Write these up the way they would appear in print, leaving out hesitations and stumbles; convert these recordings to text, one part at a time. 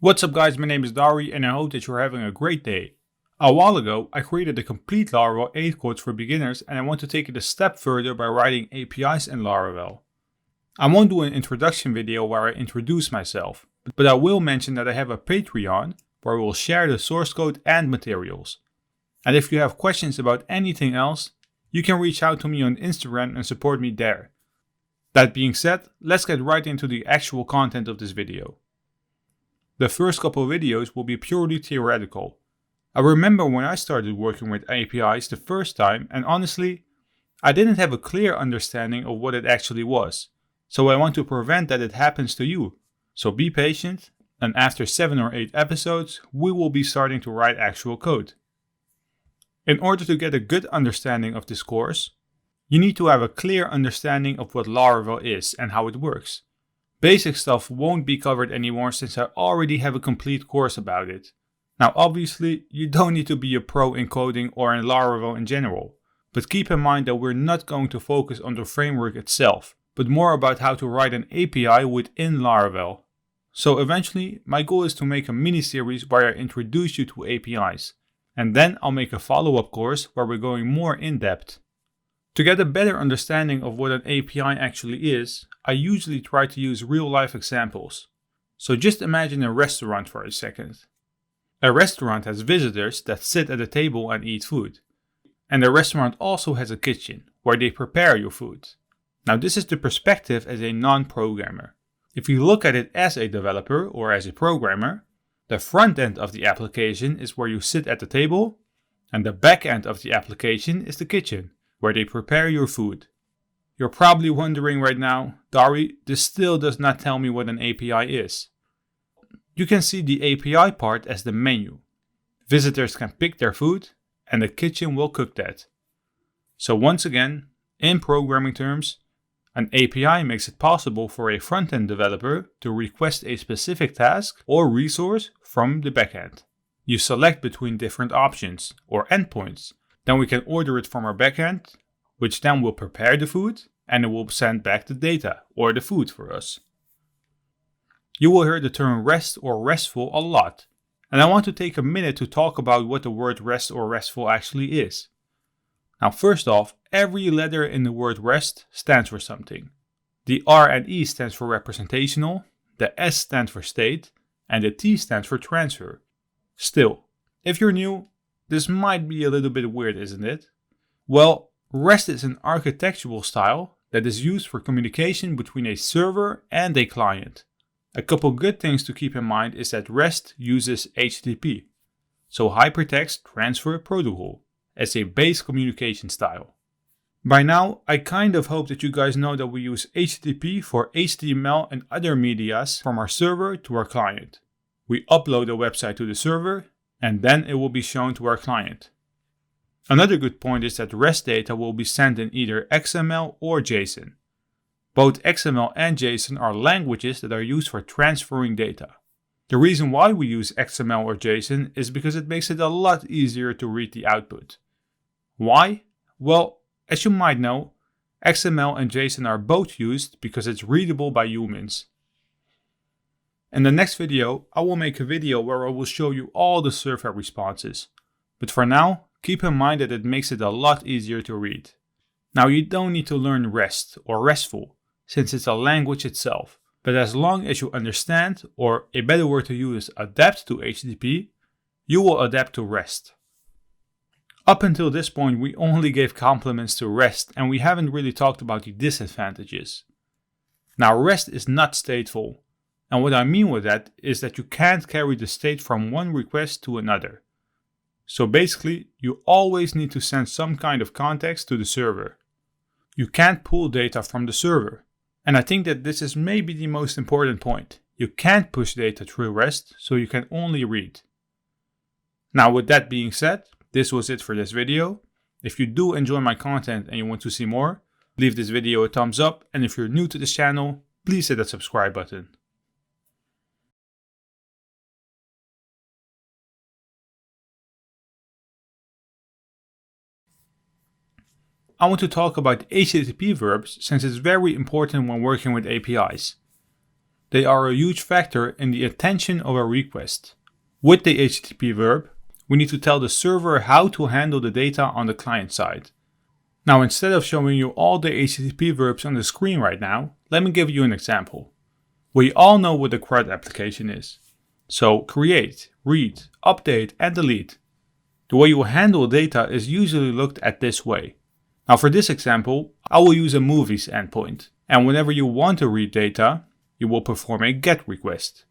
What's up guys, my name is Dari and I hope that you're having a great day. A while ago I created a complete Laravel 8 course for beginners and I want to take it a step further by writing APIs in Laravel. I won't do an introduction video where I introduce myself, but I will mention that I have a Patreon where we will share the source code and materials. And if you have questions about anything else, you can reach out to me on Instagram and support me there. That being said, let's get right into the actual content of this video. The first couple of videos will be purely theoretical. I remember when I started working with APIs the first time, and honestly, I didn't have a clear understanding of what it actually was. So I want to prevent that it happens to you. So be patient, and after 7 or 8 episodes, we will be starting to write actual code. In order to get a good understanding of this course, you need to have a clear understanding of what Laravel is and how it works. Basic stuff won't be covered anymore since I already have a complete course about it. Now obviously, you don't need to be a pro in coding or in Laravel in general, but keep in mind that we're not going to focus on the framework itself, but more about how to write an API within Laravel. So eventually, my goal is to make a mini-series where I introduce you to APIs, and then I'll make a follow-up course where we're going more in depth. To get a better understanding of what an API actually is, I usually try to use real-life examples. So just imagine a restaurant for a second. A restaurant has visitors that sit at a table and eat food. And the restaurant also has a kitchen, where they prepare your food. Now this is the perspective as a non-programmer. If you look at it as a developer or as a programmer, the front end of the application is where you sit at the table, and the back end of the application is the kitchen, where they prepare your food. You're probably wondering right now, Dari, this still does not tell me what an API is. You can see the API part as the menu. Visitors can pick their food and the kitchen will cook that. So once again, in programming terms, an API makes it possible for a front-end developer to request a specific task or resource from the backend. You select between different options or endpoints. Then we can order it from our backend, which then will prepare the food and it will send back the data or the food for us. You will hear the term REST or RESTful a lot, and I want to take a minute to talk about what the word REST or RESTful actually is. Now first off, every letter in the word REST stands for something. The R and E stands for representational, the S stands for state, and the T stands for transfer. Still, if you're new, this might be a little bit weird, isn't it? Well, REST is an architectural style that is used for communication between a server and a client. A couple good things to keep in mind is that REST uses HTTP, so Hypertext Transfer Protocol, as a base communication style. By now, I kind of hope that you guys know that we use HTTP for HTML and other medias from our server to our client. We upload a website to the server, and then it will be shown to our client. Another good point is that REST data will be sent in either XML or JSON. Both XML and JSON are languages that are used for transferring data. The reason why we use XML or JSON is because it makes it a lot easier to read the output. Why? Well, as you might know, XML and JSON are both used because it's readable by humans. In the next video, I will make a video where I will show you all the server responses. But for now, keep in mind that it makes it a lot easier to read. Now you don't need to learn REST or RESTful, since it's a language itself. But as long as you understand, or a better word to use is adapt to HTTP, you will adapt to REST. Up until this point, we only gave compliments to REST and we haven't really talked about the disadvantages. Now REST is not stateful. And what I mean with that is that you can't carry the state from one request to another. So basically, you always need to send some kind of context to the server. You can't pull data from the server. And I think that this is maybe the most important point. You can't push data through REST, so you can only read. Now with that being said, this was it for this video. If you do enjoy my content and you want to see more, leave this video a thumbs up, and if you're new to this channel, please hit that subscribe button. I want to talk about HTTP verbs since it's very important when working with APIs. they are a huge factor in the attention of a request. With the HTTP verb, we need to tell the server how to handle the data on the client side. Now, instead of showing you all the HTTP verbs on the screen right now, let me give you an example. We all know what the CRUD application is. So create, read, update, and delete. The way you handle data is usually looked at this way. Now for this example, I will use a movies endpoint. And whenever you want to read data, you will perform a GET request.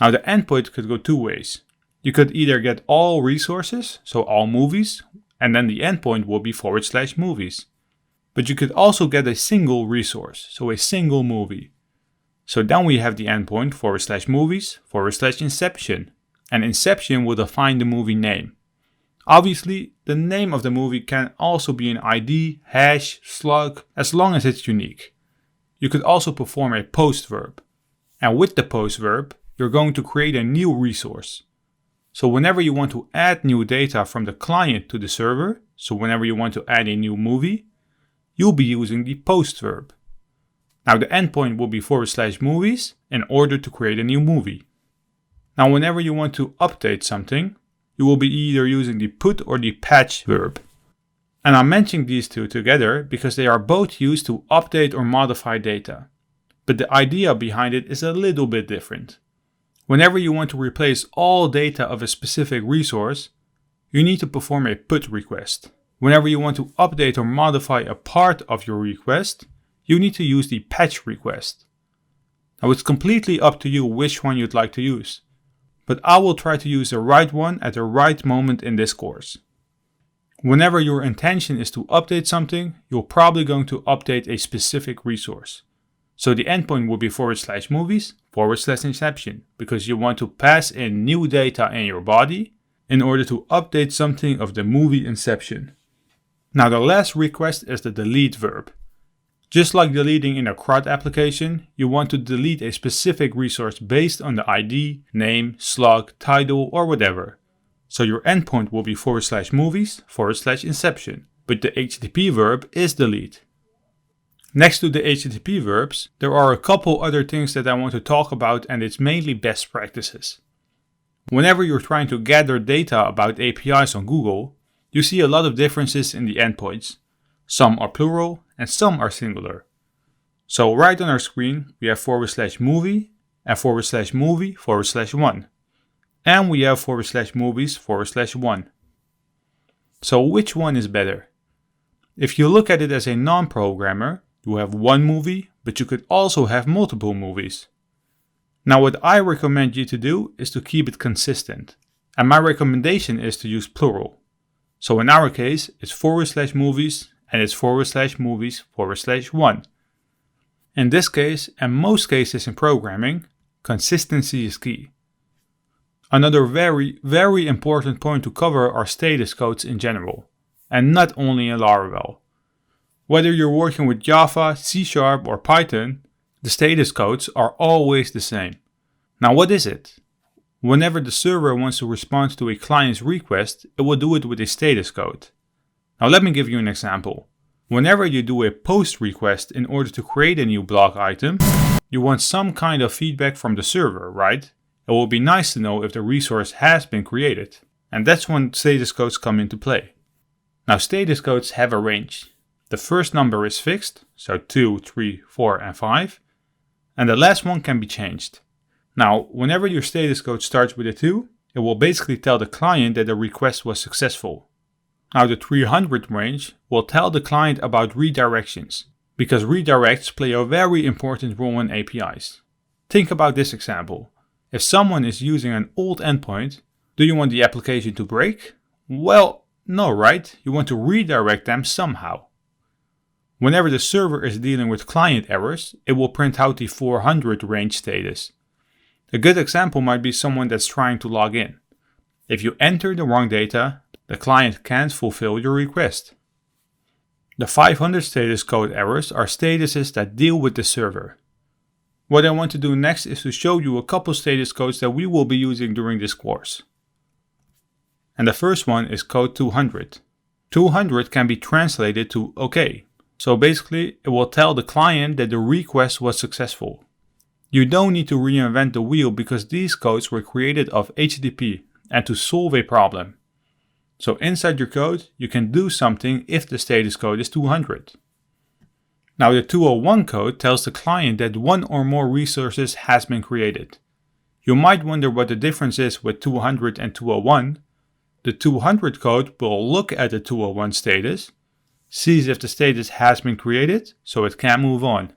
Now the endpoint could go two ways. You could either get all resources, so all movies, and then the endpoint will be /movies. But you could also get a single resource, so a single movie. So then we have the endpoint /movies /inception. And inception will define the movie name. Obviously, the name of the movie can also be an ID, hash, slug, as long as it's unique. You could also perform a post verb. And with the post verb, you're going to create a new resource. So whenever you want to add new data from the client to the server, so whenever you want to add a new movie, you'll be using the post verb. Now the endpoint will be /movies in order to create a new movie. Now whenever you want to update something, you will be either using the put or the patch verb. And I'm mentioning these two together because they are both used to update or modify data. But the idea behind it is a little bit different. Whenever you want to replace all data of a specific resource, you need to perform a put request. Whenever you want to update or modify a part of your request, you need to use the patch request. Now it's completely up to you which one you'd like to use, but I will try to use the right one at the right moment in this course. Whenever your intention is to update something, you're probably going to update a specific resource. So the endpoint will be /movies /inception, because you want to pass in new data in your body in order to update something of the movie inception. Now the last request is the delete verb. Just like deleting in a CRUD application, you want to delete a specific resource based on the ID, name, slug, title, or whatever. So your endpoint will be /movies /inception, but the HTTP verb is delete. Next to the HTTP verbs, there are a couple other things that I want to talk about, and it's mainly best practices. Whenever you're trying to gather data about APIs on Google, you see a lot of differences in the endpoints. Some are plural and some are singular. So right on our screen we have /movie and /movie /1. And we have /movies /1. So which one is better? If you look at it as a non-programmer, you have one movie, but you could also have multiple movies. Now what I recommend you to do is to keep it consistent. And my recommendation is to use plural. So in our case, it's /movies and it's /movies /1. In this case, and most cases in programming, consistency is key. Another very important point to cover are status codes in general, and not only in Laravel. Whether you're working with Java, C# or Python, the status codes are always the same. Now what is it? Whenever the server wants to respond to a client's request, it will do it with a status code. Now let me give you an example. Whenever you do a post request in order to create a new blog item, you want some kind of feedback from the server, right? It will be nice to know if the resource has been created. And that's when status codes come into play. Now status codes have a range. The first number is fixed, so 2, 3, 4 and 5. And the last one can be changed. Now, whenever your status code starts with a 2, it will basically tell the client that the request was successful. Now the 300 range will tell the client about redirections, because redirects play a very important role in APIs. Think about this example. If someone is using an old endpoint, do you want the application to break? Well, no, right? You want to redirect them somehow. Whenever the server is dealing with client errors, it will print out the 400 range status. A good example might be someone that's trying to log in. If you enter the wrong data, the client can't fulfill your request. The 500 status code errors are statuses that deal with the server. What I want to do next is to show you a couple status codes that we will be using during this course. And the first one is code 200. 200 can be translated to OK. So basically, it will tell the client that the request was successful. You don't need to reinvent the wheel because these codes were created of HTTP and to solve a problem. So inside your code, you can do something if the status code is 200. Now the 201 code tells the client that one or more resources has been created. You might wonder what the difference is with 200 and 201. The 200 code will look at the 201 status, sees if the status has been created, so it can move on.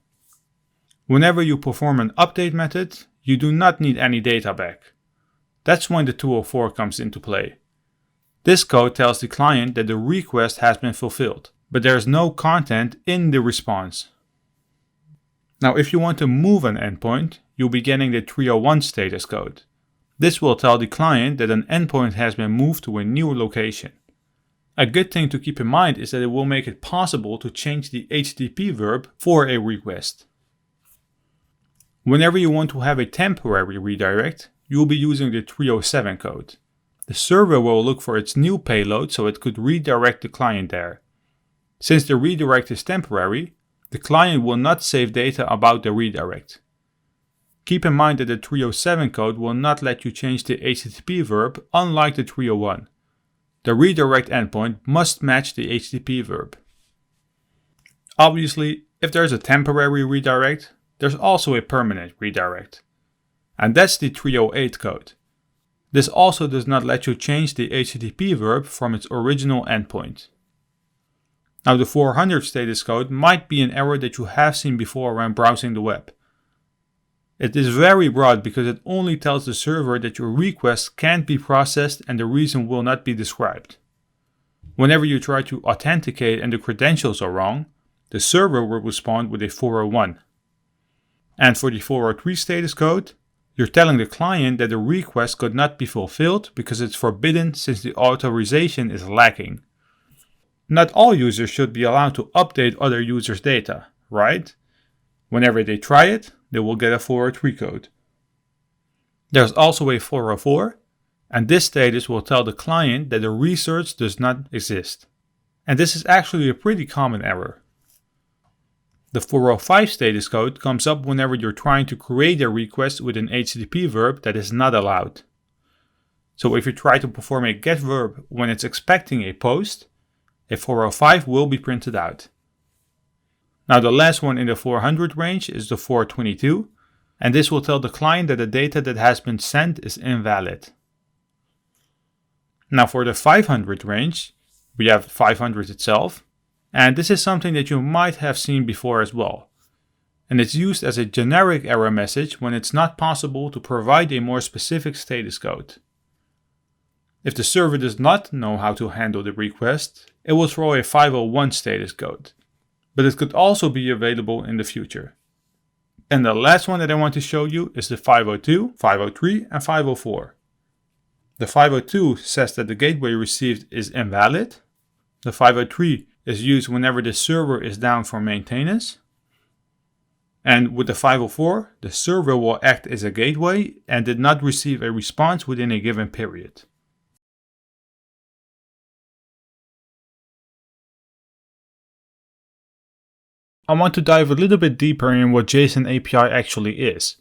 Whenever you perform an update method, you do not need any data back. That's when the 204 comes into play. This code tells the client that the request has been fulfilled, but there is no content in the response. Now, if you want to move an endpoint, you'll be getting the 301 status code. This will tell the client that an endpoint has been moved to a new location. A good thing to keep in mind is that it will make it possible to change the HTTP verb for a request. Whenever you want to have a temporary redirect, you'll be using the 307 code. The server will look for its new payload so it could redirect the client there. Since the redirect is temporary, the client will not save data about the redirect. Keep in mind that the 307 code will not let you change the HTTP verb, unlike the 301. The redirect endpoint must match the HTTP verb. Obviously, if there's a temporary redirect, there's also a permanent redirect. And that's the 308 code. This also does not let you change the HTTP verb from its original endpoint. Now the 400 status code might be an error that you have seen before when browsing the web. It is very broad because it only tells the server that your request can't be processed and the reason will not be described. Whenever you try to authenticate and the credentials are wrong, the server will respond with a 401. And for the 403 status code, you're telling the client that the request could not be fulfilled because it's forbidden since the authorization is lacking. Not all users should be allowed to update other users' data, right? Whenever they try it, they will get a 403 code. There's also a 404, and this status will tell the client that the research does not exist. And this is actually a pretty common error. The 405 status code comes up whenever you're trying to create a request with an HTTP verb that is not allowed. So if you try to perform a get verb when it's expecting a post, a 405 will be printed out. Now the last one in the 400 range is the 422, and this will tell the client that the data that has been sent is invalid. Now for the 500 range, we have 500 itself, and this is something that you might have seen before as well. And it's used as a generic error message when it's not possible to provide a more specific status code. If the server does not know how to handle the request, it will throw a 501 status code. But it could also be available in the future. And the last one that I want to show you is the 502, 503 and 504. The 502 says that the gateway received is invalid. The 503 is used whenever the server is down for maintenance. And with the 504, the server will act as a gateway and did not receive a response within a given period. I want to dive a little bit deeper in what JSON API actually is.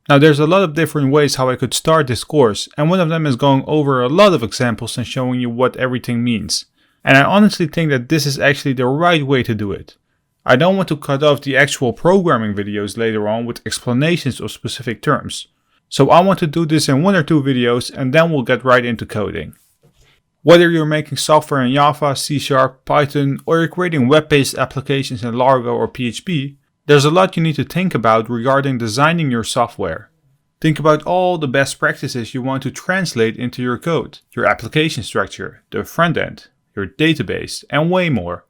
Now there's a lot of different ways how I could start this course, and one of them is going over a lot of examples and showing you what everything means. And I honestly think that this is actually the right way to do it. I don't want to cut off the actual programming videos later on with explanations of specific terms. So I want to do this in 1 or 2 videos and then we'll get right into coding. Whether you're making software in Java, C#, Python, or you're creating web-based applications in Laravel or PHP, there's a lot you need to think about regarding designing your software. Think about all the best practices you want to translate into your code, your application structure, the front end, your database, and way more.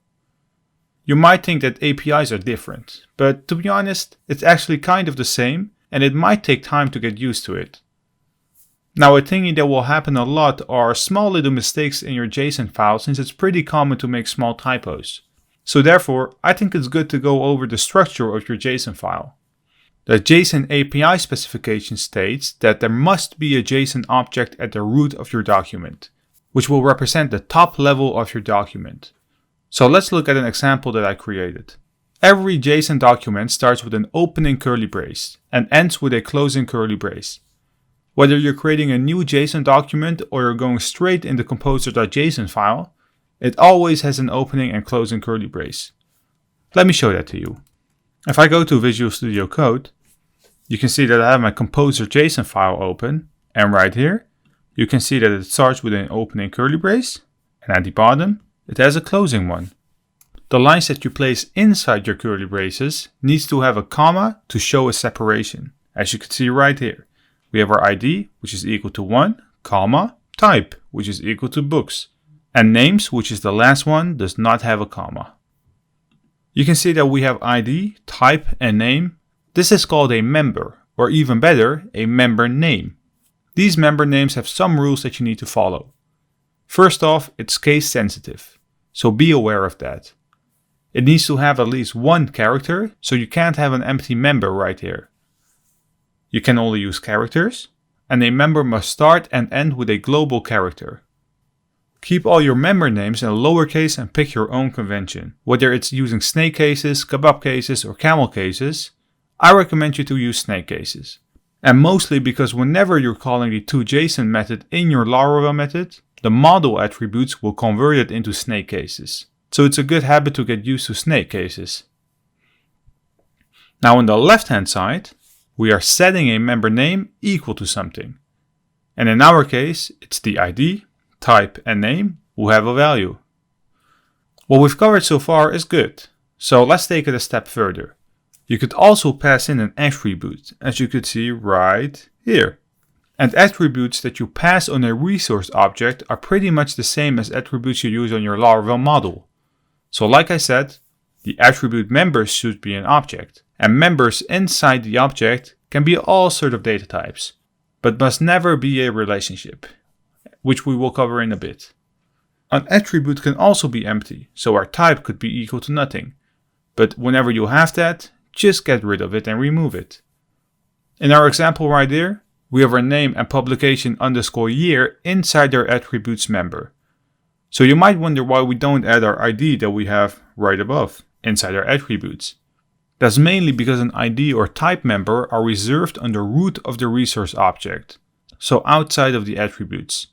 You might think that APIs are different, but to be honest, it's actually kind of the same, and it might take time to get used to it. Now, a thing that will happen a lot are small little mistakes in your JSON file, since it's pretty common to make small typos. So therefore, I think it's good to go over the structure of your JSON file. The JSON API specification states that there must be a JSON object at the root of your document, which will represent the top level of your document. So let's look at an example that I created. Every JSON document starts with an opening curly brace and ends with a closing curly brace. Whether you're creating a new JSON document or you're going straight in the composer.json file, it always has an opening and closing curly brace. Let me show that to you. If I go to Visual Studio Code, you can see that I have my composer.json file open, and right here, you can see that it starts with an opening curly brace, and at the bottom, it has a closing one. The lines that you place inside your curly braces needs to have a comma to show a separation. As you can see right here, we have our ID, which is equal to 1, comma, type, which is equal to books, and names, which is the last one, does not have a comma. You can see that we have ID, type, and name. This is called a member, or even better, a member name. These member names have some rules that you need to follow. First off, it's case sensitive, so be aware of that. It needs to have at least one character, so you can't have an empty member right here. You can only use characters, and a member must start and end with a global character. Keep all your member names in lowercase and pick your own convention. Whether it's using snake cases, kebab cases, or camel cases, I recommend you to use snake cases. And mostly because whenever you're calling the toJSON method in your Laravel method, the model attributes will convert it into snake cases. So it's a good habit to get used to snake cases. Now on the left hand side, we are setting a member name equal to something. And in our case, it's the ID, type, and name who have a value. What we've covered so far is good. So let's take it a step further. You could also pass in an attribute, as you could see right here. And attributes that you pass on a resource object are pretty much the same as attributes you use on your Laravel model. So like I said, the attribute members should be an object, and members inside the object can be all sorts of data types, but must never be a relationship, which we will cover in a bit. An attribute can also be empty, so our type could be equal to nothing, but whenever you have that, just get rid of it and remove it. In our example right here, we have our name and publication _year inside our attributes member. So you might wonder why we don't add our ID that we have right above, inside our attributes. That's mainly because an ID or type member are reserved on the root of the resource object, so outside of the attributes.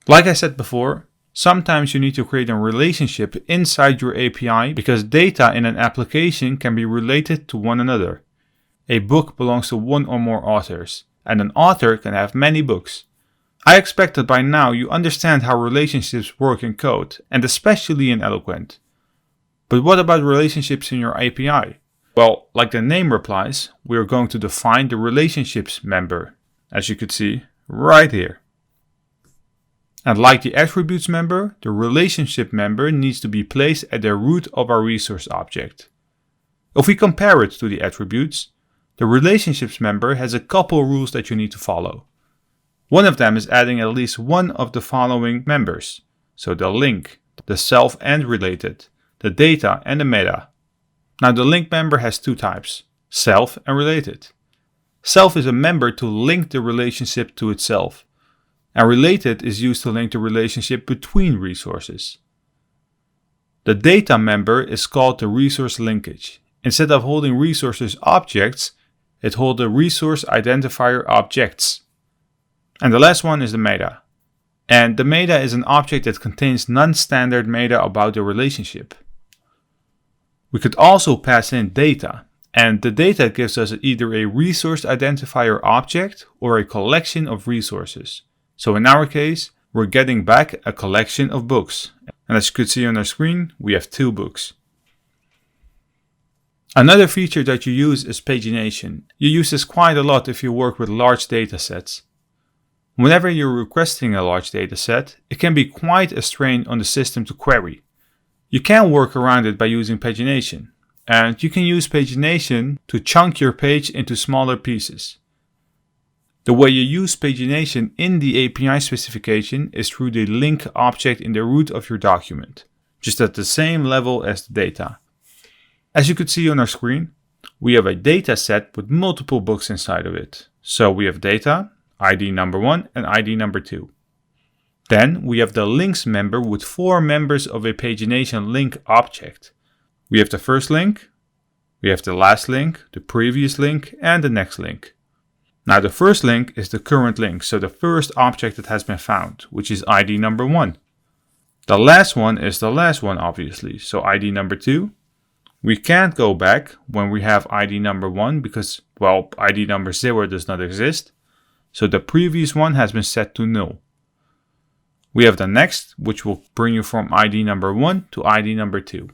Like I said before, sometimes you need to create a relationship inside your API because data in an application can be related to one another. A book belongs to one or more authors, and an author can have many books. I expect that by now you understand how relationships work in code, and especially in Eloquent. But what about relationships in your API? Well, like the name implies, we are going to define the relationships member, as you could see right here. And like the attributes member, the relationship member needs to be placed at the root of our resource object. If we compare it to the attributes, the relationships member has a couple rules that you need to follow. One of them is adding at least one of the following members. So the link, the self and related, the data and the meta. Now the link member has two types, self and related. Self is a member to link the relationship to itself, and related is used to link the relationship between resources. The data member is called the resource linkage. Instead of holding resources objects, it holds the resource identifier objects. And the last one is the meta. And the meta is an object that contains non-standard meta about the relationship. We could also pass in data, and the data gives us either a resource identifier object or a collection of resources. So in our case, we're getting back a collection of books. And as you could see on our screen, we have 2 books. Another feature that you use is pagination. You use this quite a lot if you work with large data sets. Whenever you're requesting a large data set, it can be quite a strain on the system to query. You can work around it by using pagination, and you can use pagination to chunk your page into smaller pieces. The way you use pagination in the API specification is through the link object in the root of your document, just at the same level as the data. As you could see on our screen, we have a data set with multiple books inside of it. So we have data, ID number 1 and ID number 2. Then we have the links member with 4 members of a pagination link object. We have the first link, we have the last link, the previous link, and the next link. Now the first link is the current link, so the first object that has been found, which is ID number 1. The last one is the last one, obviously, so ID number 2. We can't go back when we have ID number 1 because, well, ID number 0 does not exist, so the previous one has been set to null. We have the next, which will bring you from ID number 1 to ID number 2.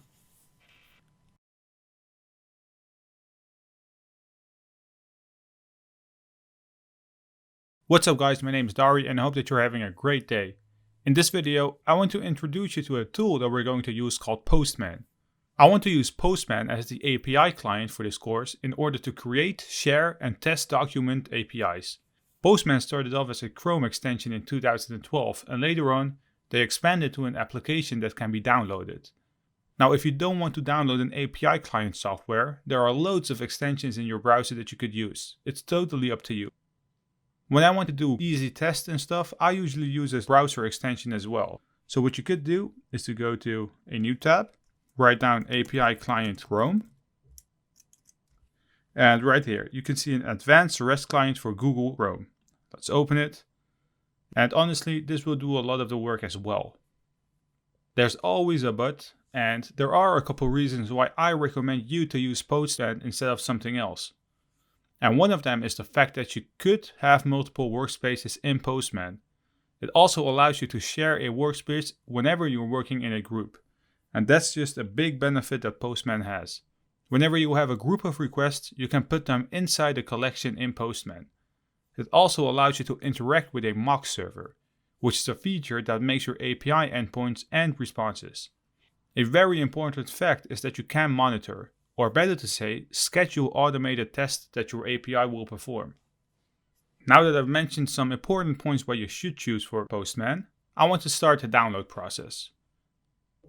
What's up guys, my name is Dari and I hope that you're having a great day. In this video, I want to introduce you to a tool that we're going to use called Postman. I want to use Postman as the API client for this course in order to create, share, and test document APIs. Postman started off as a Chrome extension in 2012 and later on, they expanded to an application that can be downloaded. Now, if you don't want to download an API client software, there are loads of extensions in your browser that you could use. It's totally up to you. When I want to do easy tests and stuff, I usually use a browser extension as well. So what you could do is to go to a new tab, write down API Client Chrome. And right here, you can see an advanced REST client for Google Chrome. Let's open it. And honestly, this will do a lot of the work as well. There's always a but, and there are a couple reasons why I recommend you to use Postman instead of something else. And one of them is the fact that you could have multiple workspaces in Postman. It also allows you to share a workspace whenever you're working in a group. And that's just a big benefit that Postman has. Whenever you have a group of requests, you can put them inside a collection in Postman. It also allows you to interact with a mock server, which is a feature that makes your API endpoints and responses. A very important fact is that you can monitor, or better to say, schedule automated tests that your API will perform. Now that I've mentioned some important points why you should choose for Postman, I want to start the download process.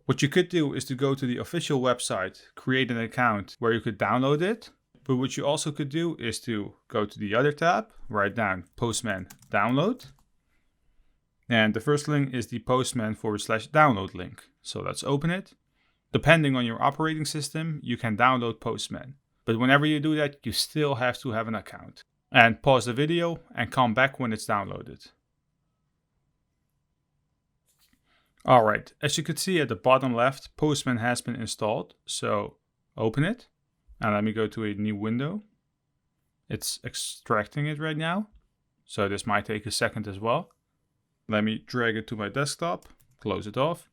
What you could do is to go to the official website, create an account where you could download it. But what you also could do is to go to the other tab, write down Postman download. And the first link is the postman/download link. So let's open it. Depending on your operating system, you can download Postman. But whenever you do that, you still have to have an account. And pause the video and come back when it's downloaded. Alright, as you can see at the bottom left, Postman has been installed. So open it. And let me go to a new window. It's extracting it right now. So this might take a second as well. Let me drag it to my desktop, close it off.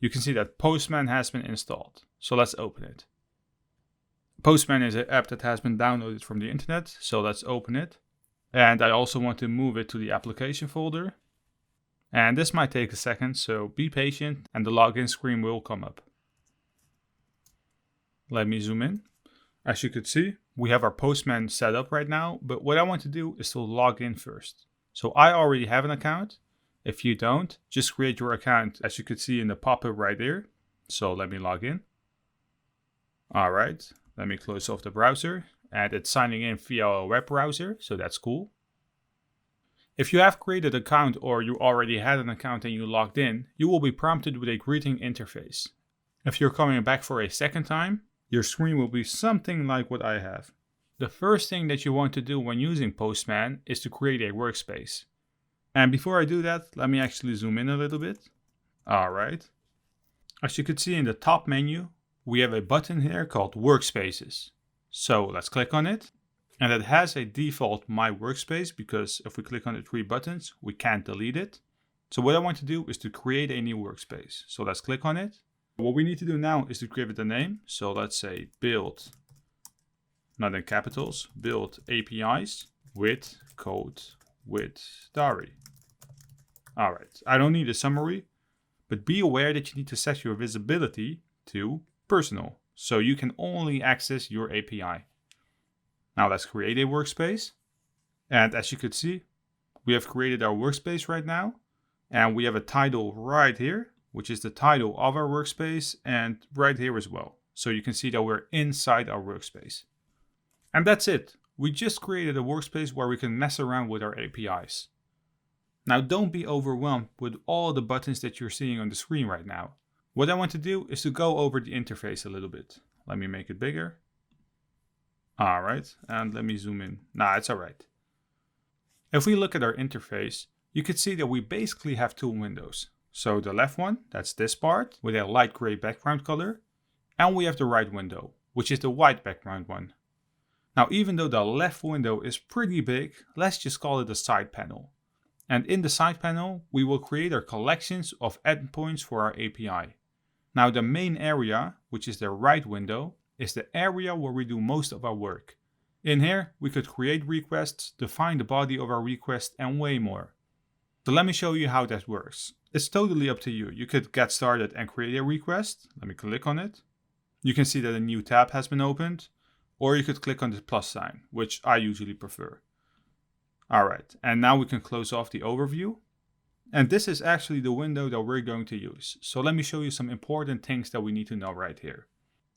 You can see that Postman has been installed. So let's open it. Postman is an app that has been downloaded from the internet. So let's open it. And I also want to move it to the application folder. And this might take a second, so be patient and the login screen will come up. Let me zoom in. As you could see, we have our Postman set up right now, but what I want to do is to log in first. So I already have an account. If you don't, just create your account as you could see in the pop-up right there. So let me log in. Alright, let me close off the browser. And it's signing in via a web browser, so that's cool. If you have created an account or you already had an account and you logged in, you will be prompted with a greeting interface. If you're coming back for a second time, your screen will be something like what I have. The first thing that you want to do when using Postman is to create a workspace. And before I do that, let me actually zoom in a little bit. Alright. As you can see in the top menu, we have a button here called Workspaces. So let's click on it. And it has a default My Workspace because if we click on the 3 buttons, we can't delete it. So what I want to do is to create a new workspace. So let's click on it. What we need to do now is to give it a name. So let's say build, not in capitals, build APIs with code with Dari. Alright, I don't need a summary, but be aware that you need to set your visibility to personal. So you can only access your API. Now let's create a workspace. And as you could see, we have created our workspace right now. And we have a title right here, which is the title of our workspace, and right here as well. So you can see that we're inside our workspace. And that's it. We just created a workspace where we can mess around with our APIs. Now don't be overwhelmed with all the buttons that you're seeing on the screen right now. What I want to do is to go over the interface a little bit. Let me make it bigger. All right, and let me zoom in. Nah, it's all right. If we look at our interface, you can see that we basically have two windows. So the left one, that's this part with a light gray background color. And we have the right window, which is the white background one. Now, even though the left window is pretty big, let's just call it a side panel. And in the side panel, we will create our collections of endpoints for our API. Now, the main area, which is the right window, is the area where we do most of our work. In here, we could create requests, define the body of our request, and way more. So let me show you how that works. It's totally up to you. You could get started and create a request. Let me click on it. You can see that a new tab has been opened, or you could click on the plus sign, which I usually prefer. All right, and now we can close off the overview. And this is actually the window that we're going to use. So let me show you some important things that we need to know right here.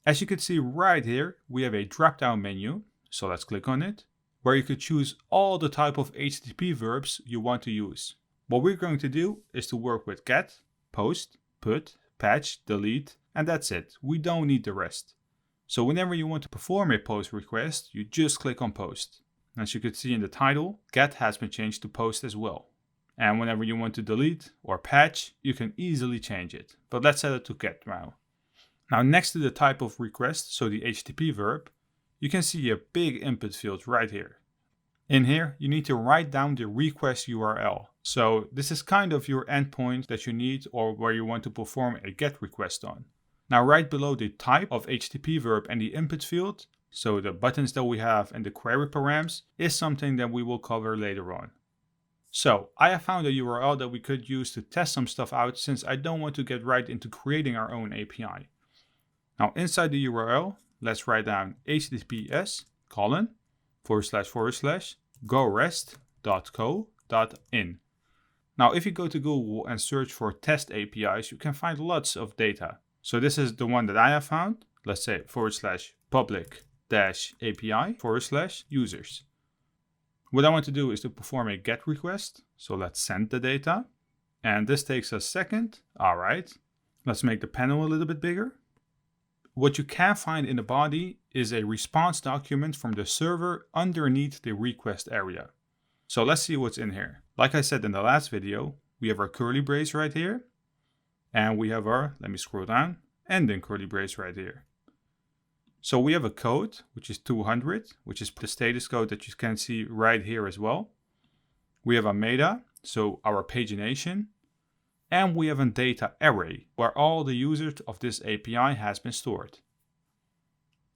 As you can see right here, we have a drop-down menu. So let's click on it, where you could choose all the type of HTTP verbs you want to use. What we're going to do is to work with get, post, put, patch, delete, and that's it. We don't need the rest. So whenever you want to perform a post request, you just click on post. As you could see in the title, get has been changed to post as well. And whenever you want to delete or patch, you can easily change it. But let's set it to get now. Now next to the type of request, so the HTTP verb, you can see a big input field right here. In here, you need to write down the request URL. So this is kind of your endpoint that you need or where you want to perform a GET request on. Now right below the type of HTTP verb and the input field, so the buttons that we have and the query params, is something that we will cover later on. So I have found a URL that we could use to test some stuff out since I don't want to get right into creating our own API. Now inside the URL, let's write down https://gorest.co.in. Now, if you go to Google and search for test APIs, you can find lots of data. So this is the one that I have found. Let's say /public-API/users. What I want to do is to perform a GET request. So let's send the data. And this takes a second. All right. Let's make the panel a little bit bigger. What you can find in the body is a response document from the server underneath the request area. So let's see what's in here. Like I said in the last video, we have our curly brace right here. And we have our, let me scroll down, ending curly brace right here. So we have a code, which is 200, which is the status code that you can see right here as well. We have a meta, so our pagination. And we have a data array, where all the users of this API has been stored.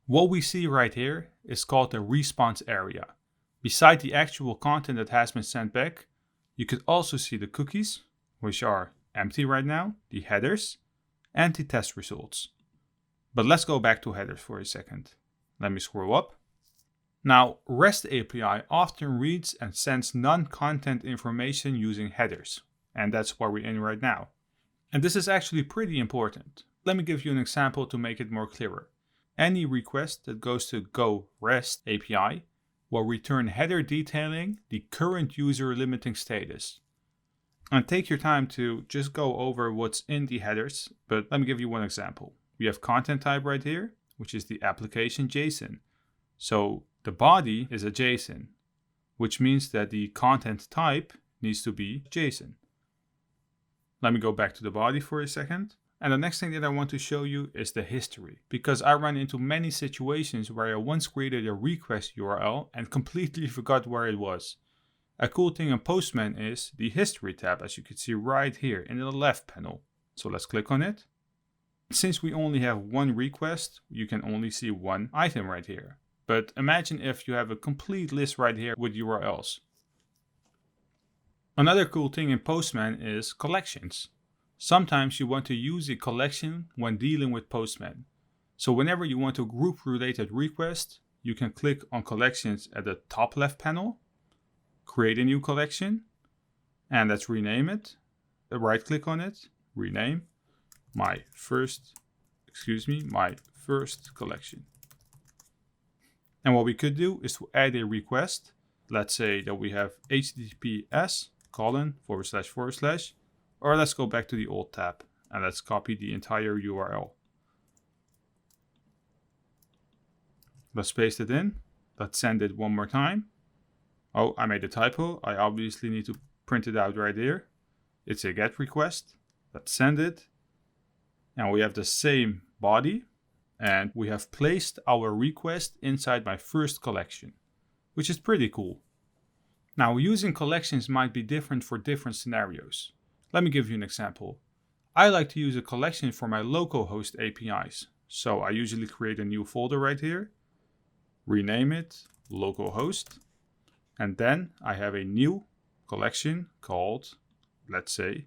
What we see right here is called the response area. Beside the actual content that has been sent back, you could also see the cookies, which are empty right now, the headers, and the test results. But let's go back to headers for a second. Let me scroll up. Now, REST API often reads and sends non-content information using headers. And that's where we're in right now. And this is actually pretty important. Let me give you an example to make it more clearer. Any request that goes to Go REST API will return header detailing the current user limiting status. And take your time to just go over what's in the headers, but let me give you one example. We have content type right here, which is the application JSON. So the body is a JSON, which means that the content type needs to be JSON. Let me go back to the body for a second. And the next thing that I want to show you is the history, because I run into many situations where I once created a request URL and completely forgot where it was. A cool thing in Postman is the history tab, as you can see right here in the left panel. So let's click on it. Since we only have one request, you can only see one item right here. But imagine if you have a complete list right here with URLs. Another cool thing in Postman is collections. Sometimes you want to use a collection when dealing with Postman. So whenever you want to group related requests, you can click on collections at the top left panel, create a new collection, and let's rename it. Right click on it, rename my first collection. And what we could do is to add a request. Let's say that we have https:// or let's go back to the old tab And let's copy the entire URL. Let's paste it in. Let's send it one more time. Oh, I made a typo. I obviously need to print it out right here. It's a GET request. Let's send it. And we have the same body. And we have placed our request inside my first collection, which is pretty cool. Now, using collections might be different for different scenarios. Let me give you an example. I like to use a collection for my localhost APIs. So I usually create a new folder right here, rename it localhost, and then I have a new collection called, let's say,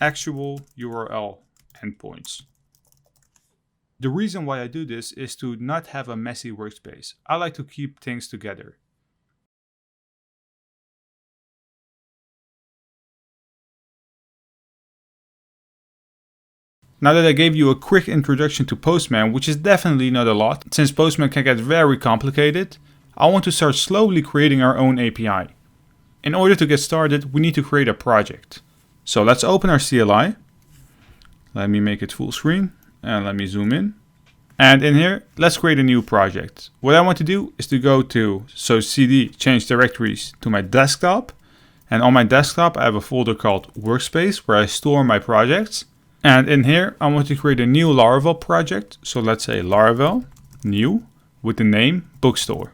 actual URL endpoints. The reason why I do this is to not have a messy workspace. I like to keep things together. Now that I gave you a quick introduction to Postman, which is definitely not a lot, since Postman can get very complicated, I want to start slowly creating our own API. In order to get started, we need to create a project. So let's open our CLI. Let me make it full screen and let me zoom in. And in here, let's create a new project. What I want to do is to go to cd change directories to my desktop. And on my desktop, I have a folder called Workspace where I store my projects. And in here, I want to create a new Laravel project. So let's say Laravel new with the name Bookstore.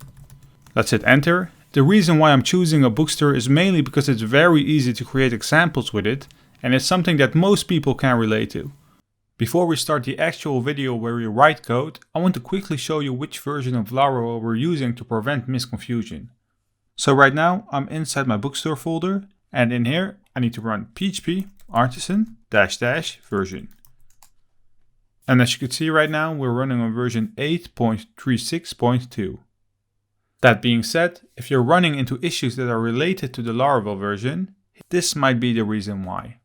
Let's hit enter. The reason why I'm choosing a bookstore is mainly because it's very easy to create examples with it. And it's something that most people can relate to. Before we start the actual video where we write code, I want to quickly show you which version of Laravel we're using to prevent misconfusion. So right now, I'm inside my bookstore folder. And in here, I need to run php artisan -- version. And as you can see right now, we're running on version 8.36.2. That being said, if you're running into issues that are related to the Laravel version, this might be the reason why.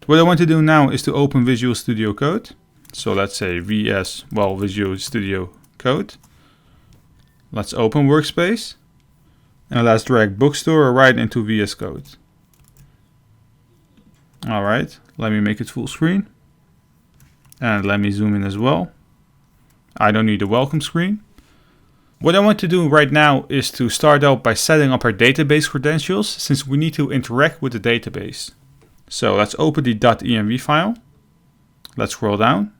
What I want to do now is to open Visual Studio Code. So let's say Visual Studio Code. Let's open Workspace. And let's drag Bookstore right into VS Code. Alright, let me make it full screen. And let me zoom in as well. I don't need a welcome screen. What I want to do right now is to start out by setting up our database credentials, since we need to interact with the database. So let's open the .env file. Let's scroll down.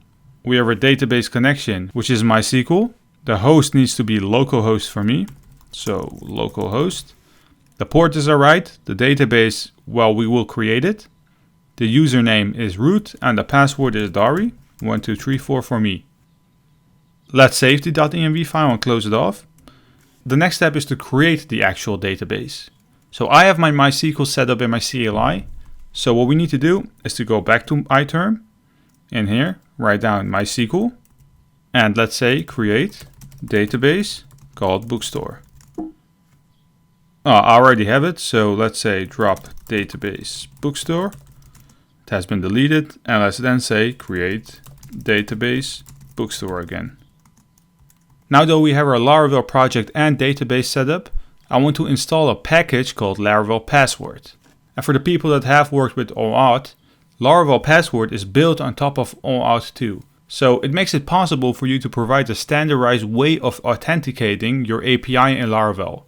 We have our database connection, which is MySQL. The host needs to be localhost for me. So localhost. The port is alright. The database, well, we will create it. The username is root and the password is Dari. 1234 for me. Let's save the .env file and close it off. The next step is to create the actual database. So I have my MySQL set up in my CLI. So what we need to do is to go back to iTerm. In here, write down MySQL. And let's say create database called Bookstore. I already have it. So let's say drop database Bookstore. It has been deleted. And let's then say create database Bookstore again. Now that we have our Laravel project and database set up, I want to install a package called Laravel Passport. And for the people that have worked with OAuth, Laravel Passport is built on top of OAuth 2. So it makes it possible for you to provide a standardized way of authenticating your API in Laravel.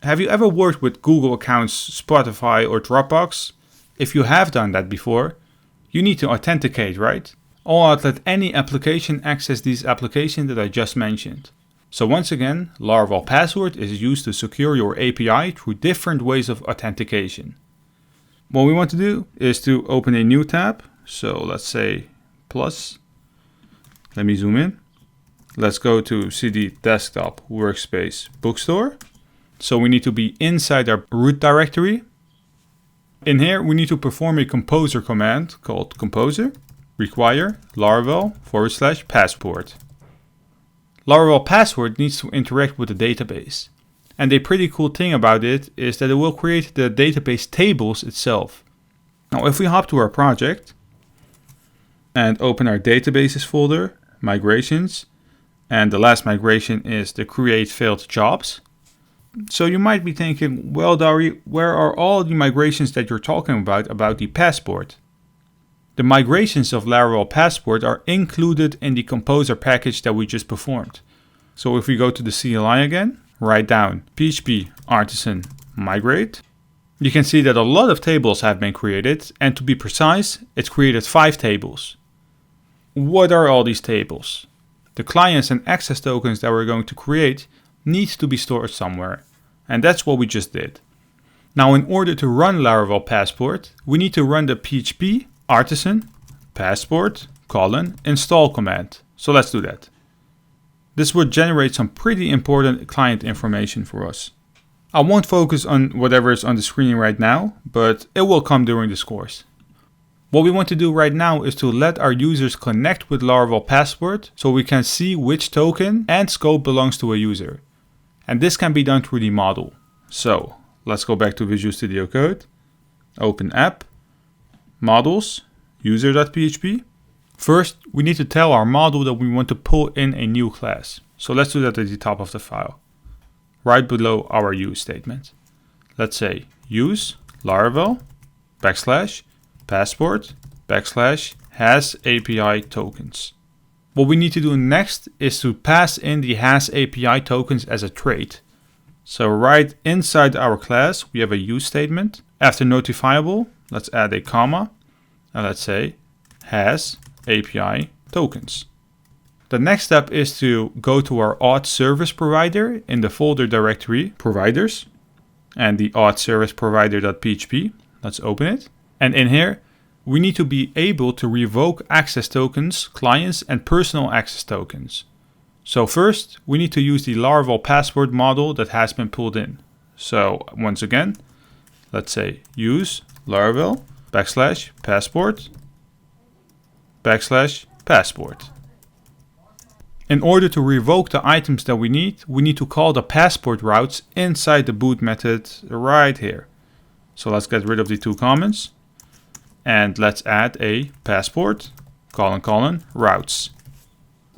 Have you ever worked with Google accounts, Spotify or Dropbox? If you have done that before, you need to authenticate, right? OAuth let any application access these applications that I just mentioned. So once again, Laravel Passport is used to secure your API through different ways of authentication. What we want to do is to open a new tab. So let's say plus. Let me zoom in. Let's go to cd desktop workspace bookstore. So we need to be inside our root directory. In here, we need to perform a composer command called composer require Laravel / passport. Laravel Passport needs to interact with the database. And a pretty cool thing about it is that it will create the database tables itself. Now, if we hop to our project and open our databases folder, migrations, and the last migration is the create failed jobs. So you might be thinking, well, Dari, where are all the migrations that you're talking about the passport? The migrations of Laravel Passport are included in the composer package that we just performed. So if we go to the CLI again, write down PHP artisan migrate, you can see that a lot of tables have been created, and to be precise, it's created 5 tables. What are all these tables? The clients and access tokens that we're going to create need to be stored somewhere, and that's what we just did. Now, in order to run Laravel Passport, we need to run the PHP artisan passport install command. So let's do that. This would generate some pretty important client information for us. I won't focus on whatever is on the screen right now, but it will come during this course. What we want to do right now is to let our users connect with Laravel Passport so we can see which token and scope belongs to a user. And this can be done through the model. So let's go back to Visual Studio Code, open app, models, user.php. First, we need to tell our model that we want to pull in a new class. So let's do that at the top of the file, right below our use statement. Let's say use Laravel \passport \has API tokens. What we need to do next is to pass in the has API tokens as a trait. So right inside our class, we have a use statement. After notifiable, let's add a comma, and let's say has API tokens. The next step is to go to our auth service provider in the folder directory providers and the auth service provider.php. Let's open it. And in here, we need to be able to revoke access tokens, clients, and personal access tokens. So first, we need to use the Laravel Passport model that has been pulled in. So once again, let's say use Laravel \passport \passport. In order to revoke the items that we need to call the passport routes inside the boot method right here. So let's get rid of the 2 comments and let's add a passport routes.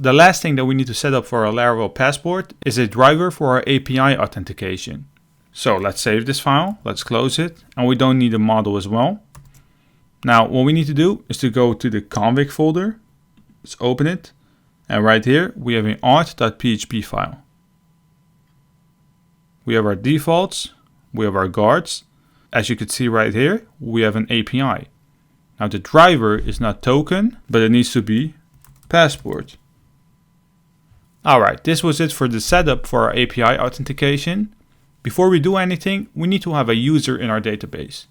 The last thing that we need to set up for our Laravel Passport is a driver for our API authentication. So let's save this file, let's close it, and we don't need a model as well. Now what we need to do is to go to the config folder, let's open it, and right here we have an auth.php file. We have our defaults, we have our guards. As you can see right here, we have an API. Now the driver is not token, but it needs to be passport. Alright, this was it for the setup for our API authentication. Before we do anything, we need to have a user in our database.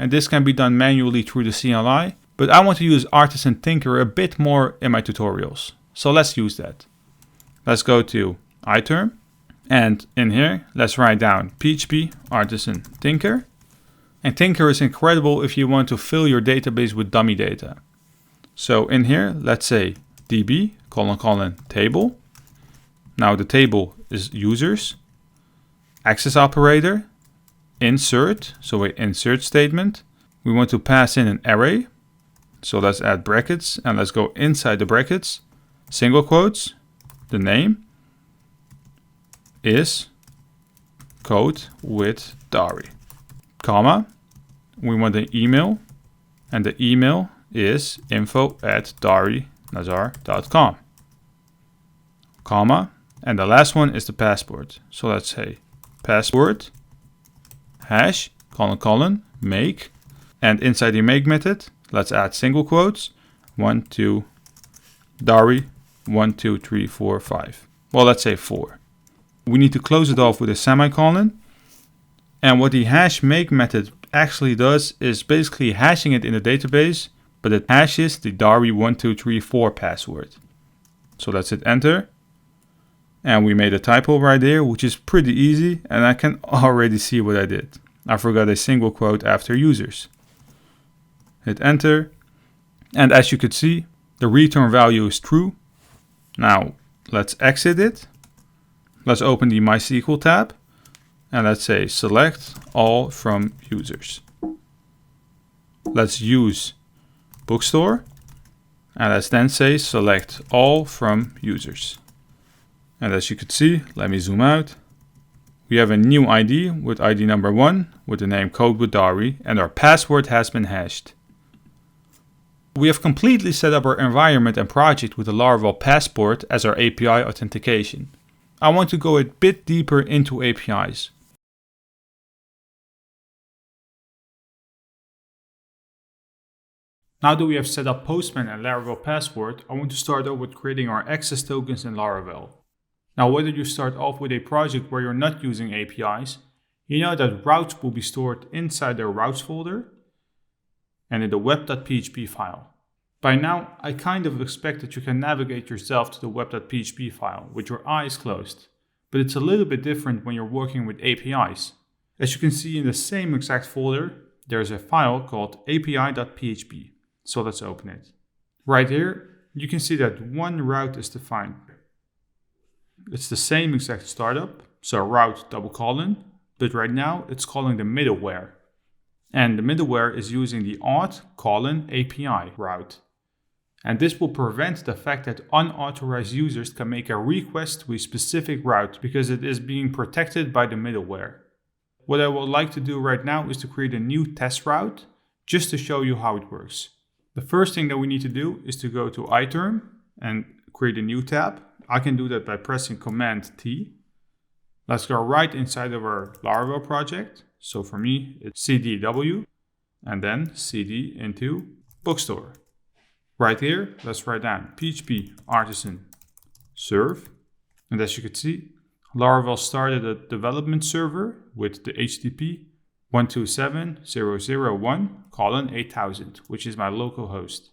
And this can be done manually through the CLI, but I want to use Artisan Tinker a bit more in my tutorials. So let's use that. Let's go to iterm, and in here, let's write down PHP Artisan Tinker. And Tinker is incredible if you want to fill your database with dummy data. So in here, let's say db : table. Now the table is users, access operator, insert, so an insert statement. We want to pass in an array. So let's add brackets and let's go inside the brackets. Single quotes, the name is code with Dari, comma, we want an email, and the email is info@darinazar.com, comma, and the last one is the passport. So let's say passport hash make, and inside the make method, let's add single quotes, 1, 2, Dari, 1, 2, 3, 4, 5. Well, let's say 4. We need to close it off with a semicolon. And what the hash make method actually does is basically hashing it in the database, but it hashes the Dari 1, 2, 3, 4 password. So let's hit enter. And we made a typo right there, which is pretty easy. And I can already see what I did. I forgot a single quote after users. Hit enter. And as you could see, the return value is true. Now let's exit it. Let's open the MySQL tab and let's say select all from users. Let's use bookstore and let's then say select all from users. And as you can see, let me zoom out. We have a new ID with ID number 1 with the name code with Dari, and our password has been hashed. We have completely set up our environment and project with the Laravel Passport as our API authentication. I want to go a bit deeper into APIs. Now that we have set up Postman and Laravel Passport, I want to start off with creating our access tokens in Laravel. Now, whether you start off with a project where you're not using APIs, you know that routes will be stored inside the routes folder and in the web.php file. By now, I kind of expect that you can navigate yourself to the web.php file with your eyes closed, but it's a little bit different when you're working with APIs. As you can see in the same exact folder, there's a file called api.php. So let's open it. Right here, you can see that one route is defined. It's the same exact startup, so route : but right now it's calling the middleware. And the middleware is using the auth::API route. And this will prevent the fact that unauthorized users can make a request to a specific route because it is being protected by the middleware. What I would like to do right now is to create a new test route just to show you how it works. The first thing that we need to do is to go to iterm and create a new tab. I can do that by pressing Command T. Let's go right inside of our Laravel project. So for me, it's cdw and then cd into bookstore. Right here, let's write down PHP artisan serve. And as you can see, Laravel started a development server with the HTTP 127.0.0.1:8000, which is my local host.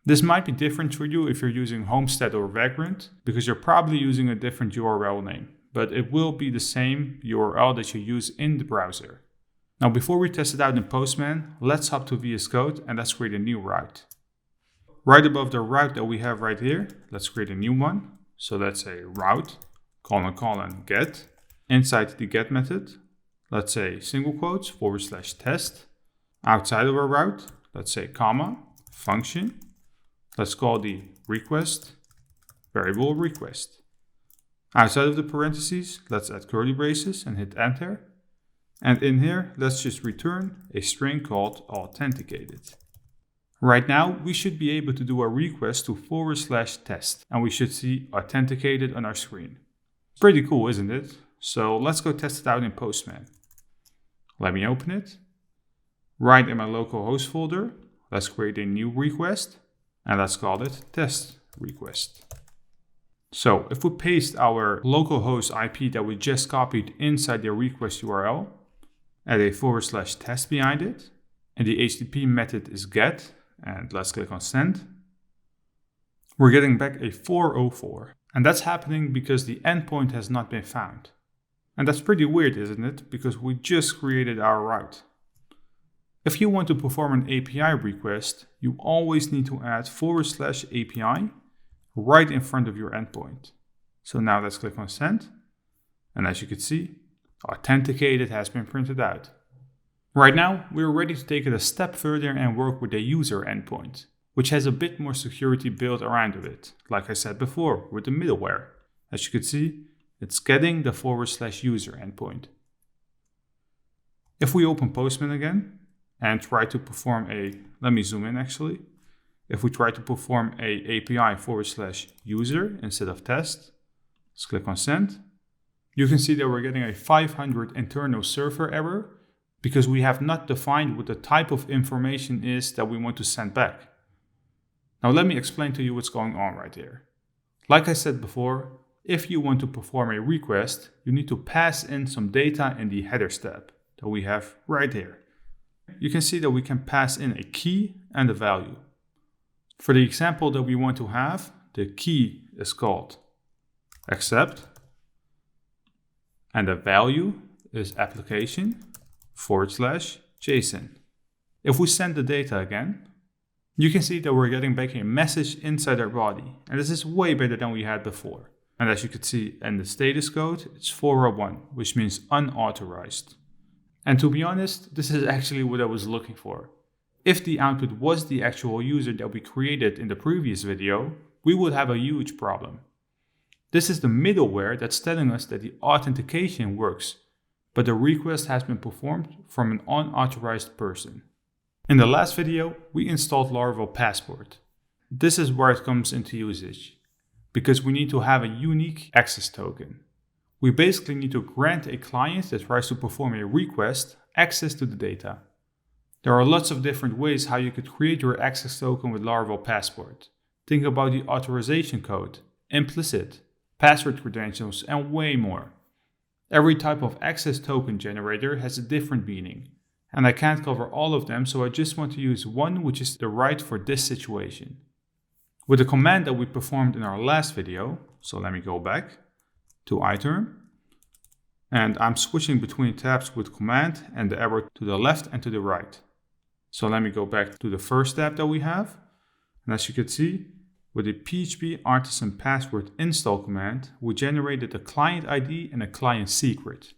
This might be different for you if you're using Homestead or Vagrant, because you're probably using a different URL name, but it will be the same URL that you use in the browser. Now, before we test it out in Postman, let's hop to VS Code and let's create a new route. Right above the route that we have right here, let's create a new one. So that's a route, : get. Inside the get method, let's say single quotes /test. Outside of our route, let's say comma, function. Let's call the request variable request. Outside of the parentheses, let's add curly braces and hit enter. And in here, let's just return a string called authenticated. Right now, we should be able to do a request to /test, and we should see authenticated on our screen. Pretty cool, isn't it? So let's go test it out in Postman. Let me open it. Right in my local host folder, let's create a new request and let's call it test request. So if we paste our localhost IP that we just copied inside the request URL, add a /test behind it, and the HTTP method is get, and let's click on send, we're getting back a 404. And that's happening because the endpoint has not been found. And that's pretty weird, isn't it? Because we just created our route. If you want to perform an API request, you always need to add /API right in front of your endpoint. So now let's click on send. And as you can see, authenticated has been printed out. Right now, we're ready to take it a step further and work with the user endpoint, which has a bit more security built around it, like I said before, with the middleware. As you can see, it's getting the /user endpoint. If we open Postman again and try to perform let me zoom in actually. If we try to perform a API /user instead of test, let's click on send. You can see that we're getting a 500 internal server error because we have not defined what the type of information is that we want to send back. Now let me explain to you what's going on right here. Like I said before, if you want to perform a request, you need to pass in some data in the headers tab that we have right here. You can see that we can pass in a key and a value. For the example that we want to have, the key is called accept, and the value is application /JSON. If we send the data again, you can see that we're getting back a message inside our body, and this is way better than we had before. And as you can see in the status code, it's 401, which means unauthorized. And to be honest, this is actually what I was looking for. If the output was the actual user that we created in the previous video, we would have a huge problem. This is the middleware that's telling us that the authentication works, but the request has been performed from an unauthorized person. In the last video, we installed Laravel Passport. This is where it comes into usage, because we need to have a unique access token. We basically need to grant a client that tries to perform a request access to the data. There are lots of different ways how you could create your access token with Laravel Passport. Think about the authorization code, implicit, password credentials, and way more. Every type of access token generator has a different meaning, and I can't cover all of them, so I just want to use one which is the right for this situation. With the command that we performed in our last video, so let me go back to iTerm, and I'm switching between tabs with command and the arrow to the left and to the right. So let me go back to the first tab that we have, and as you can see, with the PHP artisan password install command, we generated a client ID and a client secret.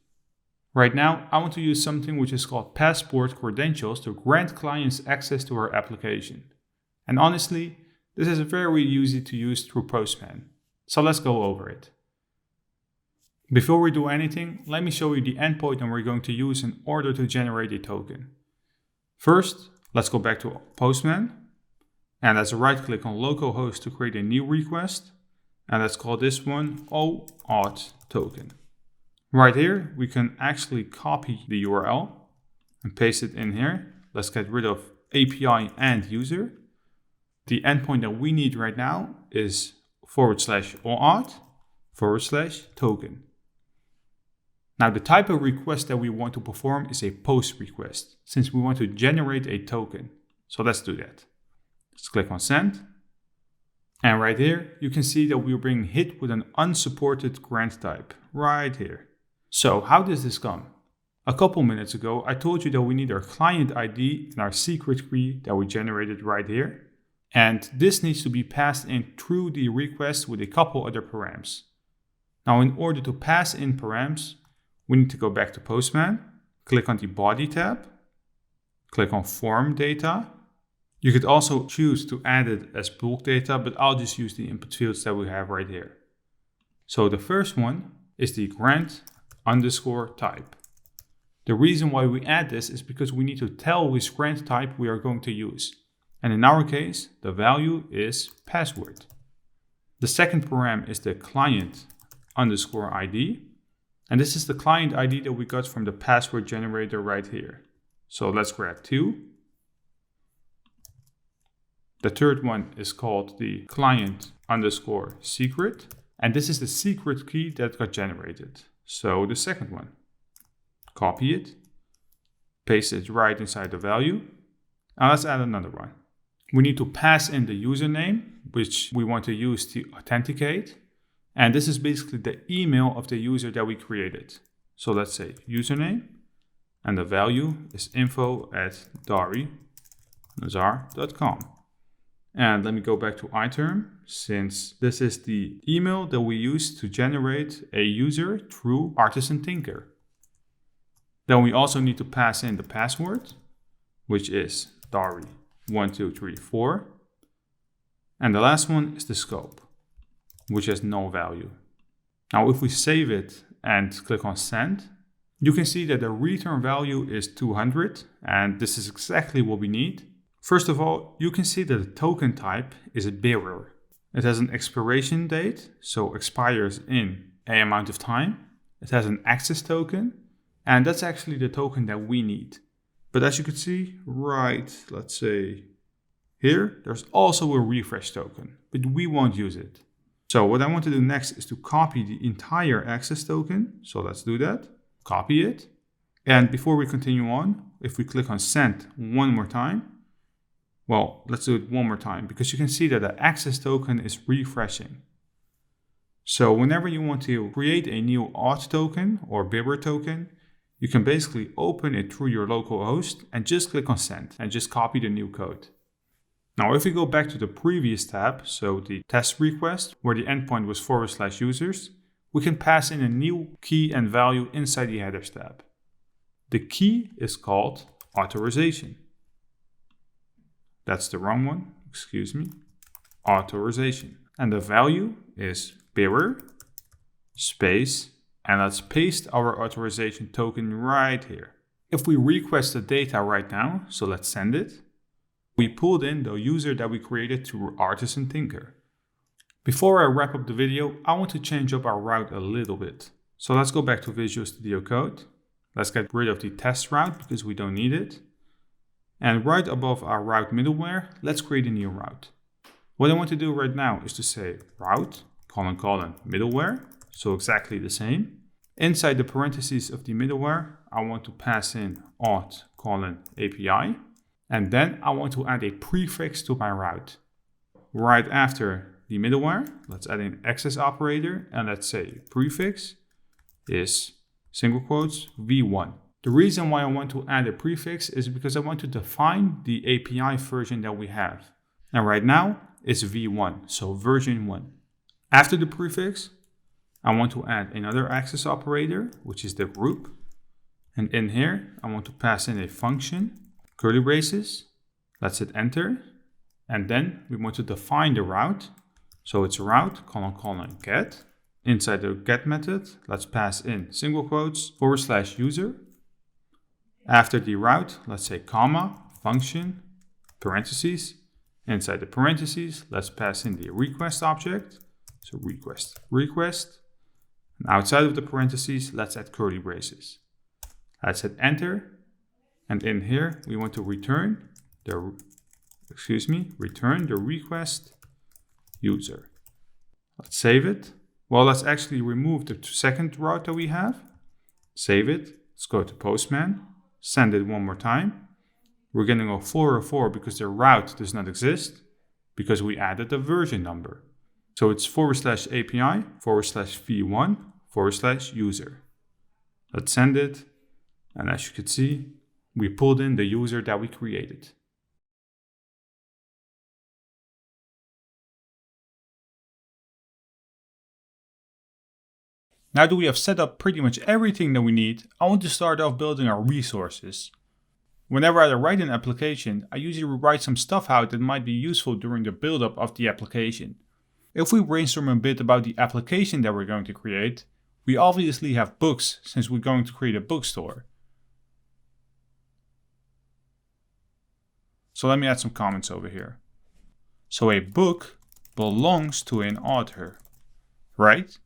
Right now, I want to use something which is called Passport credentials to grant clients access to our application. And honestly, this is very easy to use through Postman. So let's go over it. Before we do anything, let me show you the endpoint that we're going to use in order to generate a token. First, let's go back to Postman. And let's right click on localhost to create a new request. And let's call this one OAuth token. Right here, we can actually copy the URL and paste it in here. Let's get rid of API and user. The endpoint that we need right now is /OAuth/token. Now the type of request that we want to perform is a post request, since we want to generate a token. So let's do that. Let's click on send. And right here, you can see that we're being hit with an unsupported grant type right here. So how does this come? A couple minutes ago, I told you that we need our client ID and our secret key that we generated right here. And this needs to be passed in through the request with a couple other params. Now, in order to pass in params, we need to go back to Postman, click on the body tab, click on form data. You could also choose to add it as bulk data, but I'll just use the input fields that we have right here. So the first one is the grant_type. The reason why we add this is because we need to tell which grant type we are going to use. And in our case, the value is password. The second param is the client_ID. And this is the client ID that we got from the password generator right here. So let's grab 2. The third one is called the client_secret. And this is the secret key that got generated. So the second one, copy it, paste it right inside the value. Now let's add another one. We need to pass in the username, which we want to use to authenticate. And this is basically the email of the user that we created. So let's say username, and the value is info@darinazar.com. And let me go back to iTerm, since this is the email that we use to generate a user through Artisan Tinker. Then we also need to pass in the password, which is Dari1234. And the last one is the scope, which has no value. Now, if we save it and click on send, you can see that the return value is 200, and this is exactly what we need. First of all, you can see that the token type is a bearer. It has an expiration date, so expires in a amount of time. It has an access token, and that's actually the token that we need. But as you can see, right, let's say here, there's also a refresh token, but we won't use it. So what I want to do next is to copy the entire access token. So let's do that, copy it. And before we continue on, if we click on send one more time, well, let's do it one more time, because you can see that the access token is refreshing. So whenever you want to create a new auth token or bearer token, you can basically open it through your local host and just click on send and just copy the new code. Now, if we go back to the previous tab, so the test request, where the endpoint was /users, we can pass in a new key and value inside the headers tab. The key is called authorization. That's the wrong one, excuse me. Authorization. And the value is bearer, space, and let's paste our authorization token right here. If we request the data right now, so let's send it, we pulled in the user that we created through Artisan Tinker. Before I wrap up the video, I want to change up our route a little bit. So let's go back to Visual Studio Code. Let's get rid of the test route because we don't need it. And right above our route middleware, let's create a new route. What I want to do right now is to say route, middleware, so exactly the same. Inside the parentheses of the middleware, I want to pass in auth API. And then I want to add a prefix to my route. Right after the middleware, let's add an access operator and let's say prefix is single quotes v1. The reason why I want to add a prefix is because I want to define the API version that we have. And right now it's v1, so version 1. After the prefix, I want to add another access operator, which is the group. And in here, I want to pass in a function, curly braces. Let's hit enter. And then we want to define the route. So it's route, get. Inside the get method, let's pass in single quotes / user. After the route, let's say comma, function, parentheses. Inside the parentheses, let's pass in the request object. So request. And outside of the parentheses, let's add curly braces. Let's hit enter. And in here, we want to return the request user. Let's save it. Well, let's actually remove the second route that we have. Save it. Let's go to postman. Send it one more time. We're getting a 404 because the route does not exist because we added a version number. So it's /API /v1 /user. Let's send it. And as you can see, we pulled in the user that we created. Now that we have set up pretty much everything that we need, I want to start off building our resources. Whenever I write an application, I usually write some stuff out that might be useful during the build-up of the application. If we brainstorm a bit about the application that we're going to create, we obviously have books since we're going to create a bookstore. So let me add some comments over here. So a book belongs to an author, right?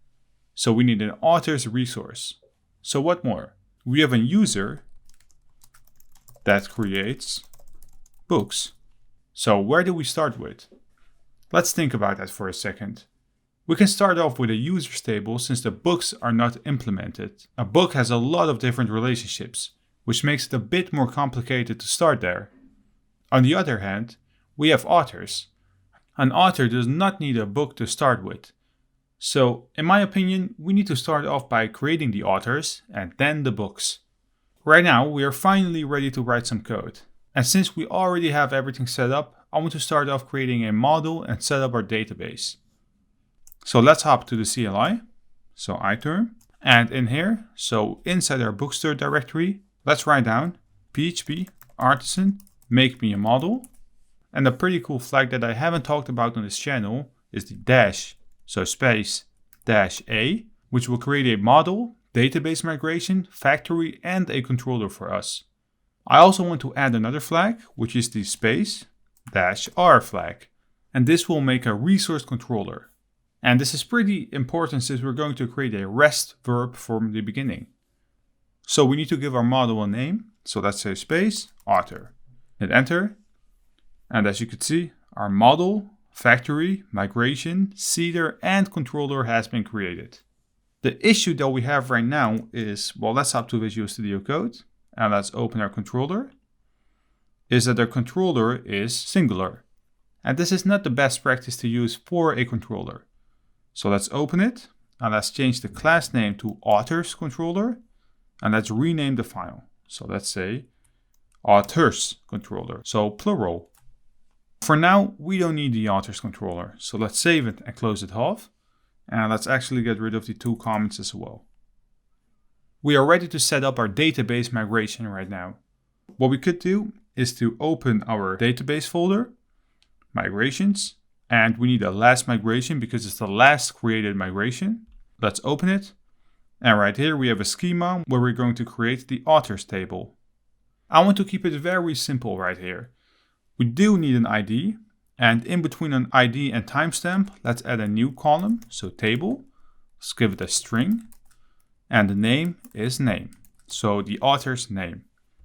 So we need an author's resource. So what more? We have a user that creates books. So where do we start with? Let's think about that for a second. We can start off with a users table since the books are not implemented. A book has a lot of different relationships, which makes it a bit more complicated to start there. On the other hand, we have authors. An author does not need a book to start with. So, in my opinion, we need to start off by creating the authors and then the books. Right now, we are finally ready to write some code. And since we already have everything set up, I want to start off creating a model and set up our database. So let's hop to the CLI. So iterm. And in here, so inside our bookstore directory, let's write down php artisan make me a model. And a pretty cool flag that I haven't talked about on this channel is the dash. So space -a, which will create a model, database migration, factory, and a controller for us. I also want to add another flag, which is the space -r flag. And this will make a resource controller. And this is pretty important since we're going to create a REST verb from the beginning. So we need to give our model a name. So let's say space author. Hit enter. And as you can see, our model, factory, migration, seeder, and controller has been created. The issue that we have right now is, well, let's hop to Visual Studio Code and let's open our controller, is that our controller is singular. And this is not the best practice to use for a controller. So let's open it and let's change the class name to authors controller and let's rename the file. So let's say authors controller, so plural. For now, we don't need the authors controller. So let's save it and close it off. And let's actually get rid of the two comments as well. We are ready to set up our database migration right now. What we could do is to open our database folder, migrations, and we need a last migration because it's the last created migration. Let's open it. And right here we have a schema where we're going to create the authors table. I want to keep it very simple right here. We do need an ID, and in between an ID and timestamp, let's add a new column, so table. Let's give it a string, and the name is name, so the author's name.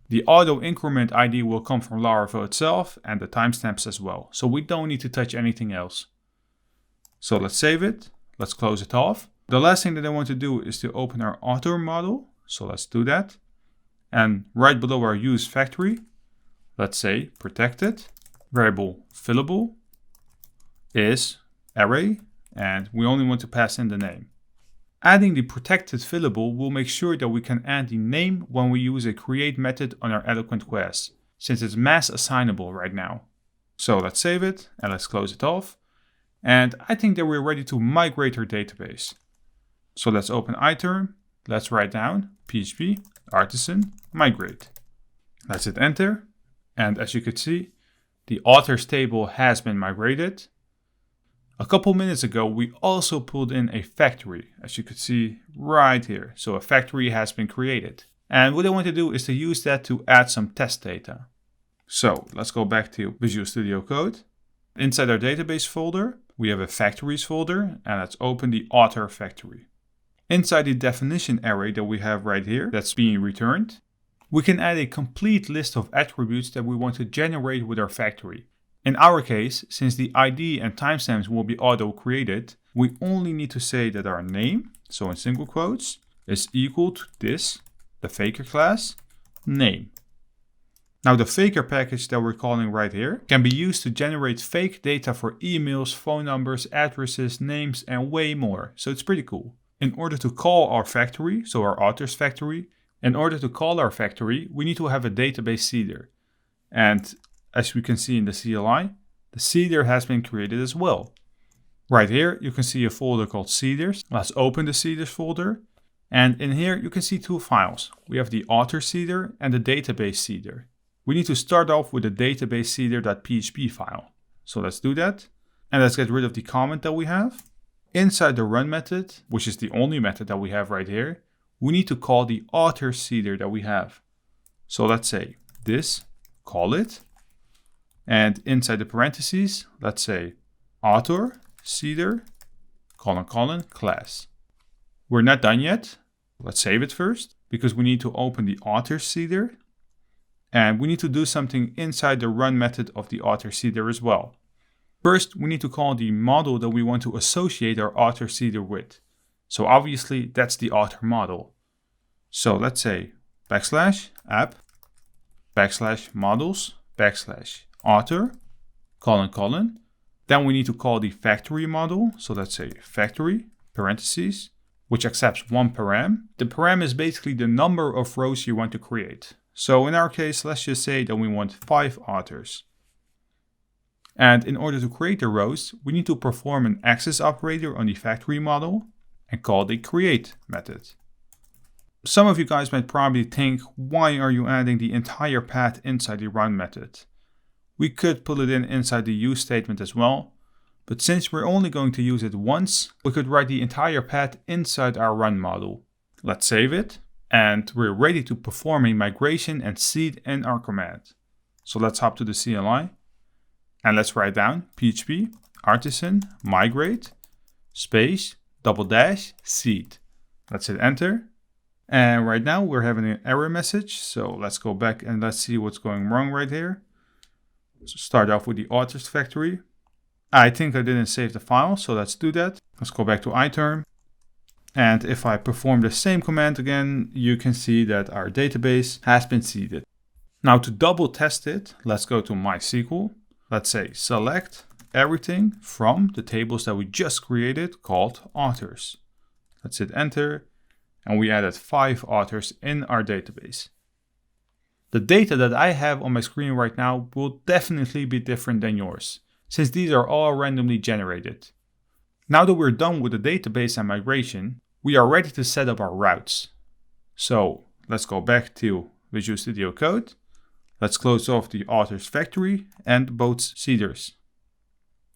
The auto increment ID will come from Laravel itself and the timestamps as well, so we don't need to touch anything else. So let's save it, let's close it off. The last thing that I want to do is to open our author model, so let's do that. And right below our use factory, let's say protected variable fillable is array, and we only want to pass in the name. Adding the protected fillable will make sure that we can add the name when we use a create method on our Eloquent quest, since it's mass assignable right now. So let's save it and let's close it off. And I think that we're ready to migrate our database. So let's open iTerm, let's write down PHP artisan migrate. Let's hit enter. And as you can see, the authors table has been migrated. A couple minutes ago, we also pulled in a factory, as you could see right here. So a factory has been created. And what I want to do is to use that to add some test data. So let's go back to Visual Studio Code. Inside our database folder, we have a factories folder, and let's open the author factory. Inside the definition array that we have right here, that's being returned, we can add a complete list of attributes that we want to generate with our factory. In our case, since the ID and timestamps will be auto-created, we only need to say that our name, so in single quotes, is equal to this, the faker class, name. Now the faker package that we're calling right here can be used to generate fake data for emails, phone numbers, addresses, names, and way more. So it's pretty cool. In order to call our factory, so our authors factory, we need to have a database seeder. And as we can see in the CLI, the seeder has been created as well. Right here, you can see a folder called seeders. Let's open the seeders folder. And in here, you can see two files. We have the author seeder and the database seeder. We need to start off with the database seeder.php file. So let's do that. And let's get rid of the comment that we have. Inside the run method, which is the only method that we have right here, we need to call the author seeder that we have. So let's say this, call it. And inside the parentheses, let's say author seeder class. We're not done yet. Let's save it first because we need to open the author seeder. And we need to do something inside the run method of the author seeder as well. First, we need to call the model that we want to associate our author seeder with. So obviously that's the author model. So let's say \app \models \author Then we need to call the factory model. So let's say factory parentheses, which accepts one param. The param is basically the number of rows you want to create. So in our case, let's just say that we want 5 authors. And in order to create the rows, we need to perform an access operator on the factory model and call the create method. Some of you guys might probably think, why are you adding the entire path inside the run method? We could put it inside the use statement as well, but since we're only going to use it once, we could write the entire path inside our run model. Let's save it, and we're ready to perform a migration and seed in our command. So let's hop to the CLI, and let's write down PHP artisan migrate space /seed. Let's hit enter. And right now we're having an error message. So let's go back and let's see what's going wrong right here. So start off with the authors factory. I think I didn't save the file, so let's do that. Let's go back to iTerm. And if I perform the same command again, you can see that our database has been seeded. Now to double test it, let's go to MySQL. Let's say select everything from the tables that we just created called authors. Let's hit enter. And we added 5 authors in our database. The data that I have on my screen right now will definitely be different than yours, since these are all randomly generated. Now that we're done with the database and migration, we are ready to set up our routes. So let's go back to Visual Studio Code. Let's close off the authors factory and both seeders.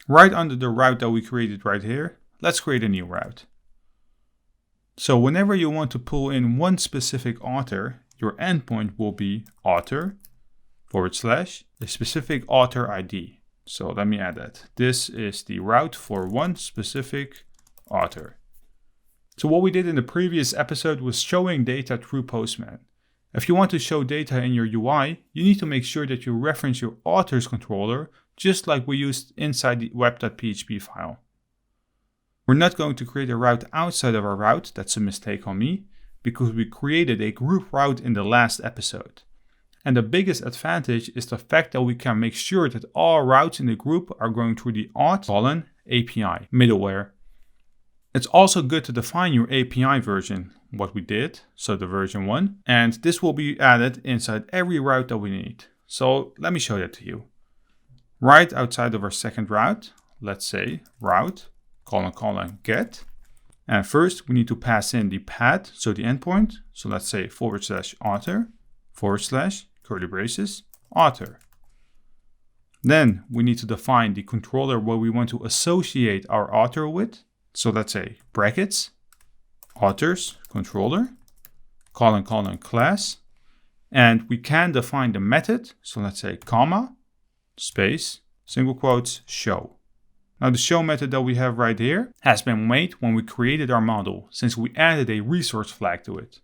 Right under the route that we created right here, let's create a new route. So whenever you want to pull in one specific author, your endpoint will be author / a specific author ID. So let me add that. This is the route for one specific author. So what we did in the previous episode was showing data through Postman. If you want to show data in your UI, you need to make sure that you reference your authors controller just like we used inside the web.php file. We're not going to create a route outside of our route, that's a mistake on me, because we created a group route in the last episode. And the biggest advantage is the fact that we can make sure that all routes in the group are going through the auth API middleware. It's also good to define your API version, what we did, so the version 1, and this will be added inside every route that we need. So let me show that to you. Right outside of our second route, let's say route : get. And first we need to pass in the path, so the endpoint. So let's say /author / curly braces author. Then we need to define the controller where we want to associate our author with. So let's say brackets, authors controller, : class. And we can define the method. So let's say comma, space, single quotes, show. Now the show method that we have right here has been made when we created our model, since we added a resource flag to it.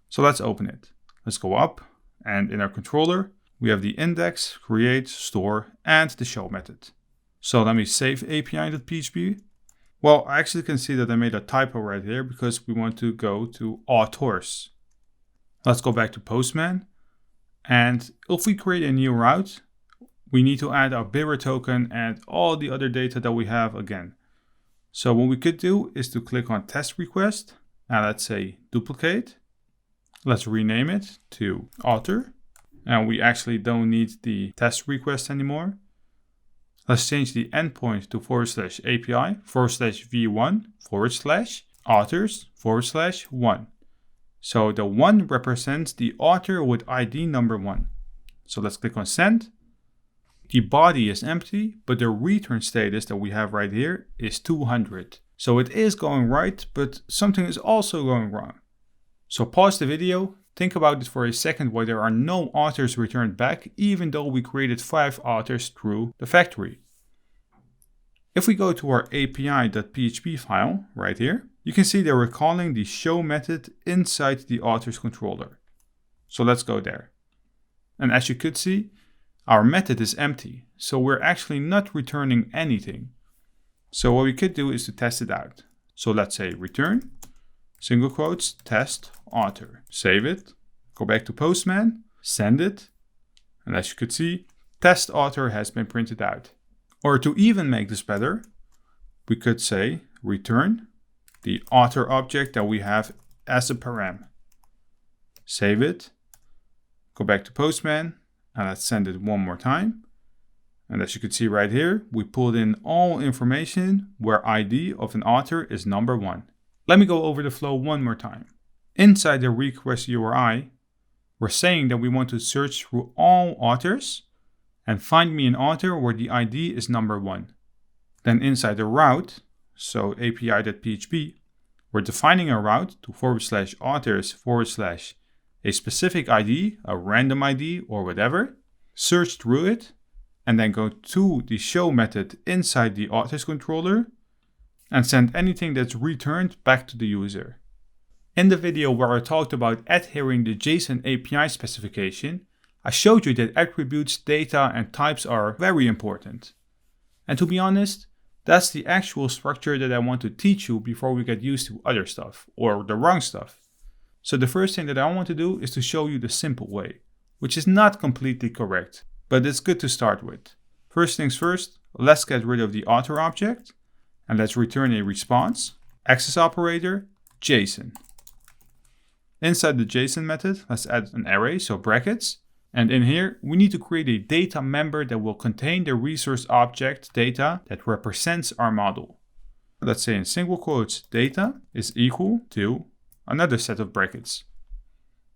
So let's open it. Let's go up, and in our controller, we have the index, create, store, and the show method. So let me save API.php. Well, I actually can see that I made a typo right here because we want to go to authors. Let's go back to Postman. And if we create a new route, we need to add our bidder token and all the other data that we have again. So what we could do is to click on test request and let's say duplicate. Let's rename it to author. And we actually don't need the test request anymore. Let's change the endpoint to /API /v1 /authors /1. So the 1 represents the author with ID number 1. So let's click on send. The body is empty, but the return status that we have right here is 200. So it is going right, but something is also going wrong. So pause the video, think about it for a second why there are no authors returned back, even though we created 5 authors through the factory. If we go to our API.php file right here, you can see that we're calling the show method inside the authors controller. So let's go there. And as you could see, our method is empty, so we're actually not returning anything. So what we could do is to test it out. So let's say return, single quotes, test author. Save it, go back to Postman, send it, and as you could see, test author has been printed out. Or to even make this better, we could say return the author object that we have as a param. Save it, go back to Postman, and let's send it one more time. And as you can see right here, we pulled in all information where ID of an author is number 1. Let me go over the flow one more time. Inside the request URI, we're saying that we want to search through all authors and find me an author where the ID is number 1. Then inside the route, so API.php, we're defining a route to /authors / a specific ID, a random ID or whatever, search through it, and then go to the show method inside the authors controller and send anything that's returned back to the user. In the video where I talked about adhering the JSON API specification, I showed you that attributes, data, and types are very important. And to be honest, that's the actual structure that I want to teach you before we get used to other stuff or the wrong stuff. So the first thing that I want to do is to show you the simple way, which is not completely correct, but it's good to start with. First things first, let's get rid of the author object and let's return a response, access operator, JSON. Inside the JSON method, let's add an array, so brackets. And in here, we need to create a data member that will contain the resource object data that represents our model. Let's say in single quotes, data is equal to another set of brackets.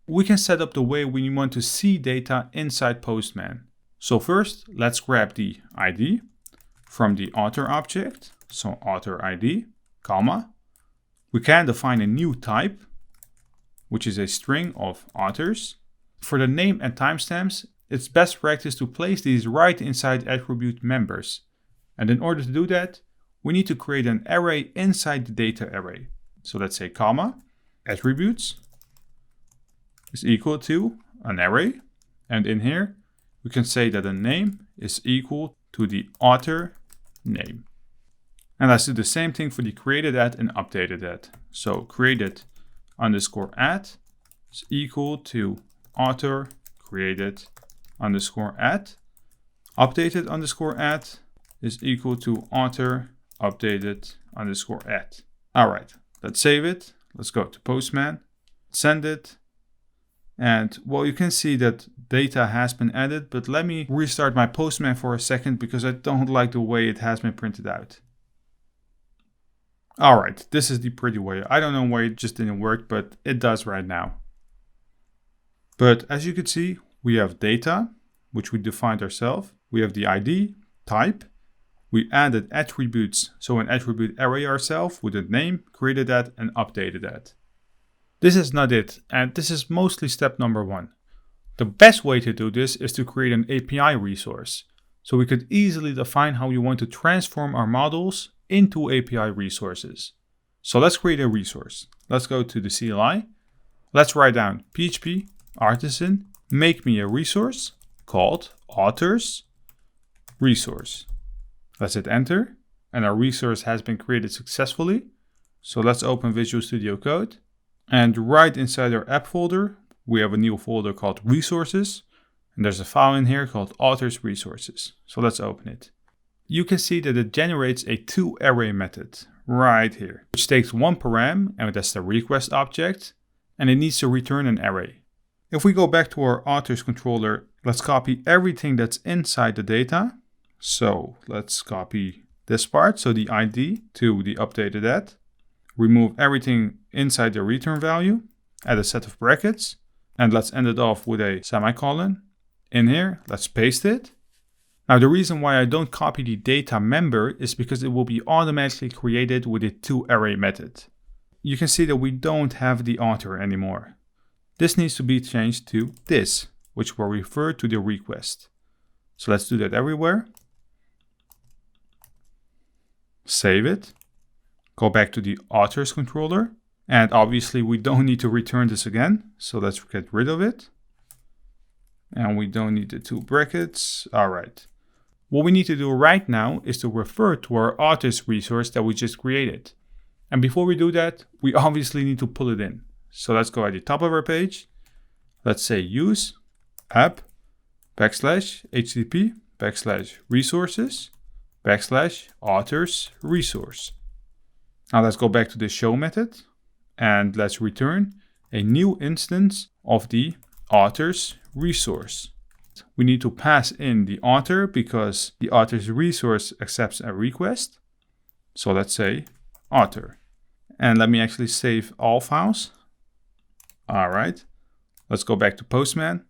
We can set up the way we want to see data inside Postman. So first, let's grab the ID from the author object, so author ID, comma. We can define a new type, which is a string of authors, For the name and timestamps, it's best practice to place these right inside attribute members. And in order to do that, we need to create an array inside the data array. So let's say comma, attributes is equal to an array. And in here, we can say that the name is equal to the author name. And let's do the same thing for the created at and updated at. So created underscore at is equal to author created underscore at. Updated underscore at is equal to author updated underscore at. All right, let's save it. Let's go to Postman, send it. And well, you can see that data has been added, but let me restart my Postman for a second because I don't like the way it has been printed out. All right, this is the pretty way. I don't know why it just didn't work, but it does right now. But as you can see, we have data, which we defined ourselves. We have the ID, type. We added attributes, so an attribute array ourselves with a name, created at, and updated at. This is not it, and this is mostly step number 1. The best way to do this is to create an API resource. So we could easily define how we want to transform our models into API resources. So let's create a resource. Let's go to the CLI. Let's write down PHP artisan make me a resource called authors resource. Let's hit enter, and our resource has been created successfully. So let's open Visual Studio Code. And right inside our app folder, we have a new folder called resources. And there's a file in here called authors resources. So let's open it. You can see that it generates a toArray method right here, which takes one param, and that's the request object, and it needs to return an array. If we go back to our authors controller, let's copy everything that's inside the data. So let's copy this part, so the ID to the updated at. Remove everything inside the return value, add a set of brackets, and let's end it off with a semicolon. In here, let's paste it. Now the reason why I don't copy the data member is because it will be automatically created with a toArray method. You can see that we don't have the author anymore. This needs to be changed to this, which will refer to the request. So let's do that everywhere. Save it. Go back to the authors controller. And obviously we don't need to return this again. So let's get rid of it. And we don't need the two brackets. All right. What we need to do right now is to refer to our authors resource that we just created. And before we do that, we obviously need to pull it in. So let's go at the top of our page. Let's say use app /http /resources /authors resource. Now let's go back to the show method and let's return a new instance of the authors resource. We need to pass in the author because the author's resource accepts a request. So let's say author. And let me actually save all files. All right. Let's go back to Postman.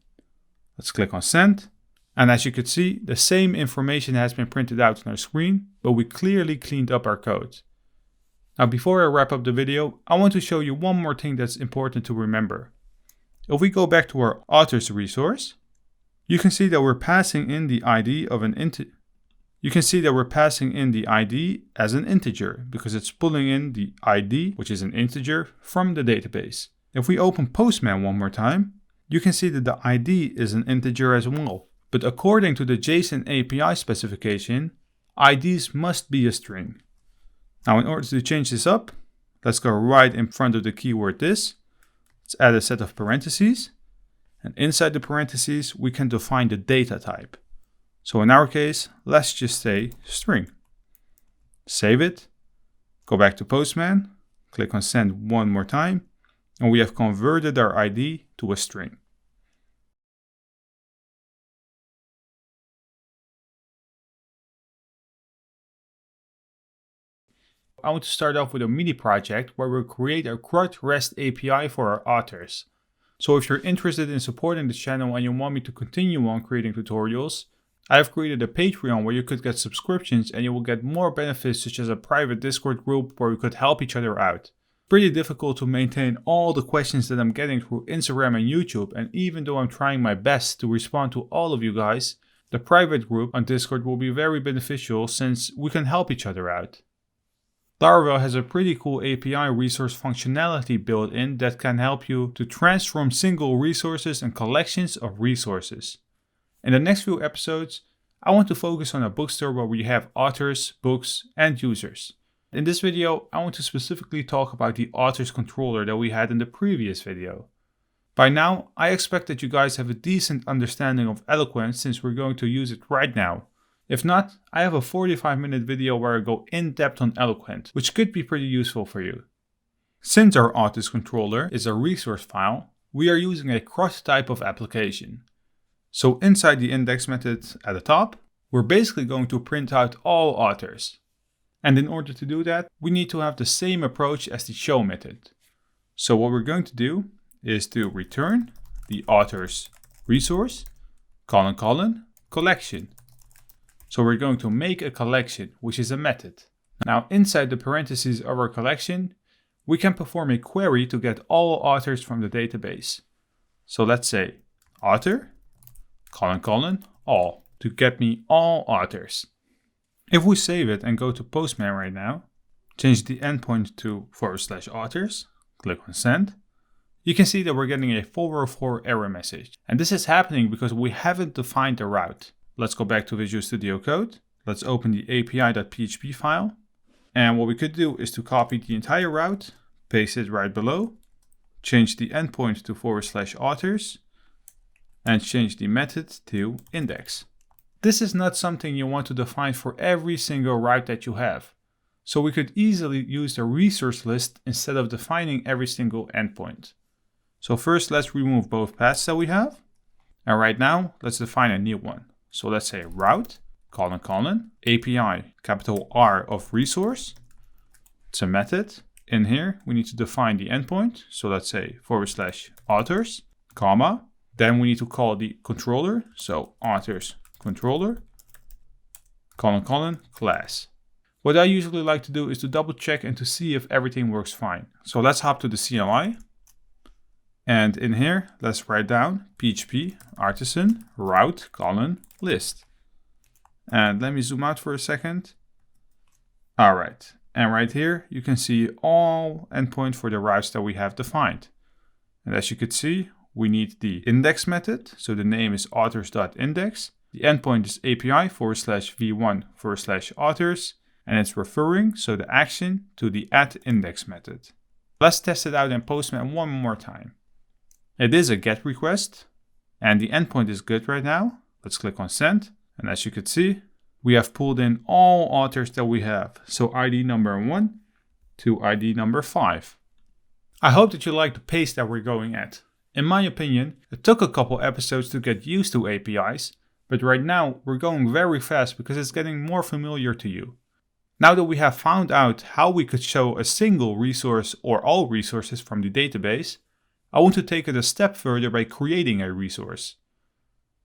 Let's click on send. And as you can see, the same information has been printed out on our screen, but we clearly cleaned up our code. Now, before I wrap up the video, I want to show you one more thing that's important to remember. If we go back to our authors resource, you can see that we're passing in the ID of an integer. You can see that we're passing in the ID as an integer because it's pulling in the ID, which is an integer, from the database. If we open Postman one more time, you can see that the ID is an integer as well. But according to the JSON API specification, IDs must be a string. Now, in order to change this up, let's go right in front of the keyword this. Let's add a set of parentheses. And inside the parentheses, we can define the data type. So in our case, let's just say string. Save it. Go back to Postman. Click on send one more time. And we have converted our ID to a string. I want to start off with a mini project where we'll create a CRUD REST API for our authors. So if you're interested in supporting this channel and you want me to continue on creating tutorials, I have created a Patreon where you could get subscriptions and you will get more benefits such as a private Discord group where we could help each other out. pretty difficult to maintain all the questions that I'm getting through Instagram and YouTube, and even though I'm trying my best to respond to all of you guys, the private group on Discord will be very beneficial since we can help each other out. Laravel has a pretty cool API resource functionality built in that can help you to transform single resources and collections of resources. In the next few episodes, I want to focus on a bookstore where we have authors, books, and users. In this video, I want to specifically talk about the authors controller that we had in the previous video. By now, I expect that you guys have a decent understanding of Eloquent since we're going to use it right now. If not, I have a 45-minute video where I go in depth on Eloquent, which could be pretty useful for you. Since our authors controller is a resource file, we are using a CRUD type of application. So inside the index method at the top, we're basically going to print out all authors. And in order to do that, we need to have the same approach as the show method. So what we're going to do is to return the author's resource, collection. So we're going to make a collection, which is a method. Now inside the parentheses of our collection, we can perform a query to get all authors from the database. So let's say author, all, to get me all authors. If we save it and go to Postman right now, change the endpoint to /authors, click on send, you can see that we're getting a 404 error message. And this is happening because we haven't defined the route. Let's go back to Visual Studio Code. Let's open the api.php file. And what we could do is to copy the entire route, paste it right below, change the endpoint to /authors, and change the method to index. This is not something you want to define for every single route that you have. So we could easily use the resource list instead of defining every single endpoint. So first let's remove both paths that we have. And right now let's define a new one. So let's say route, API, capital R of resource. It's a method. In here we need to define the endpoint. So let's say /authors, comma. Then we need to call the controller. So authors controller, class. What I usually like to do is to double check and to see if everything works fine. So let's hop to the CLI. And in here, let's write down PHP artisan route list. And let me zoom out for a second. All right. And right here, you can see all endpoints for the routes that we have defined. And as you can see, we need the index method. So the name is authors.index. The endpoint is API /v1 /authors, and it's referring, so the action, to the @index method. Let's test it out in Postman one more time. It is a GET request, and the endpoint is good right now. Let's click on send, and as you can see, we have pulled in all authors that we have. So ID number 1 to ID number 5. I hope that you like the pace that we're going at. In my opinion, it took a couple episodes to get used to APIs, but right now we're going very fast because it's getting more familiar to you. Now that we have found out how we could show a single resource or all resources from the database, I want to take it a step further by creating a resource.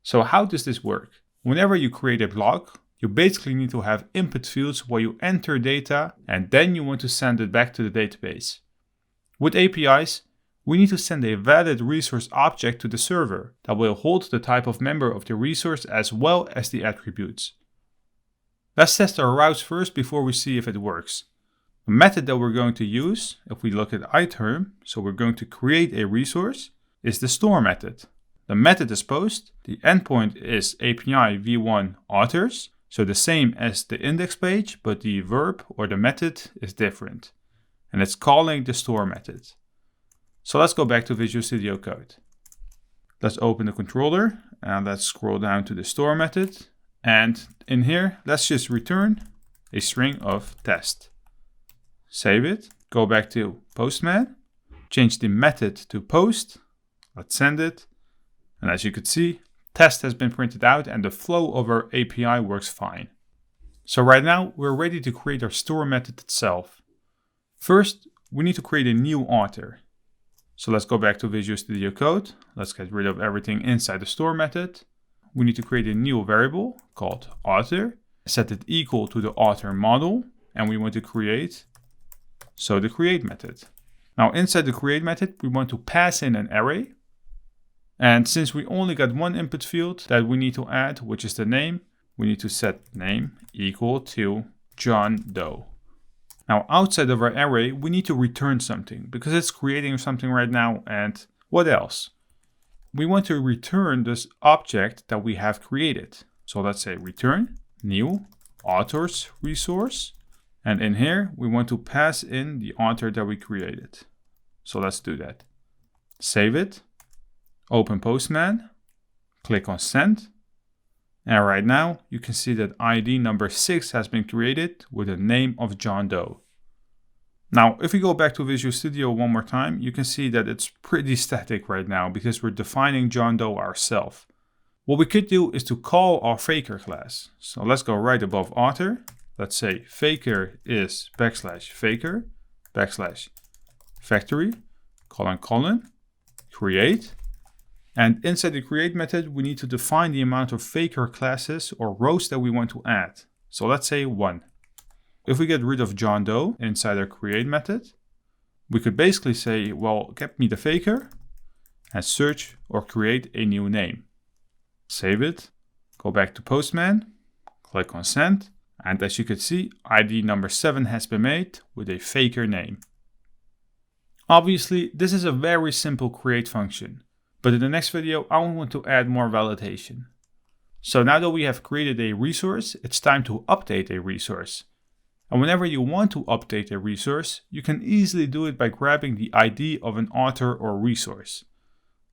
So how does this work? Whenever you create a blog, you basically need to have input fields where you enter data and then you want to send it back to the database. With APIs, we need to send a valid resource object to the server that will hold the type of member of the resource as well as the attributes. Let's test our routes first before we see if it works. The method that we're going to use, if we look at iterm, so we're going to create a resource, is the store method. The method is post, the endpoint is API v1 authors, so the same as the index page, but the verb or the method is different. And it's calling the store method. So let's go back to Visual Studio Code. Let's open the controller and let's scroll down to the store method. And in here, let's just return a string of test. Save it, go back to Postman, change the method to post. Let's send it. And as you can see, test has been printed out and the flow of our API works fine. So right now we're ready to create our store method itself. First, we need to create a new author. So let's go back to Visual Studio Code. Let's get rid of everything inside the store method. We need to create a new variable called author, set it equal to the author model, and we want to create, so the create method. Now inside the create method, we want to pass in an array. And since we only got one input field that we need to add, which is the name, we need to set name equal to John Doe. Now outside of our array, we need to return something because it's creating something right now. And what else? We want to return this object that we have created. So let's say return new authors resource. And in here, we want to pass in the author that we created. So let's do that. Save it. Open Postman, click on send, and right now you can see that ID number 6 has been created with the name of John Doe. Now, if we go back to Visual Studio one more time, you can see that it's pretty static right now because we're defining John Doe ourselves. What we could do is to call our faker class. So let's go right above author. Let's say faker is \faker \factory create. And inside the create method, we need to define the amount of faker classes or rows that we want to add. So let's say 1. If we get rid of John Doe inside our create method, we could basically say, well, get me the faker and search or create a new name. Save it, go back to Postman, click on send. And as you can see, ID number 7 has been made with a faker name. Obviously, this is a very simple create function. But in the next video, I want to add more validation. So now that we have created a resource, it's time to update a resource. And whenever you want to update a resource, you can easily do it by grabbing the ID of an author or resource.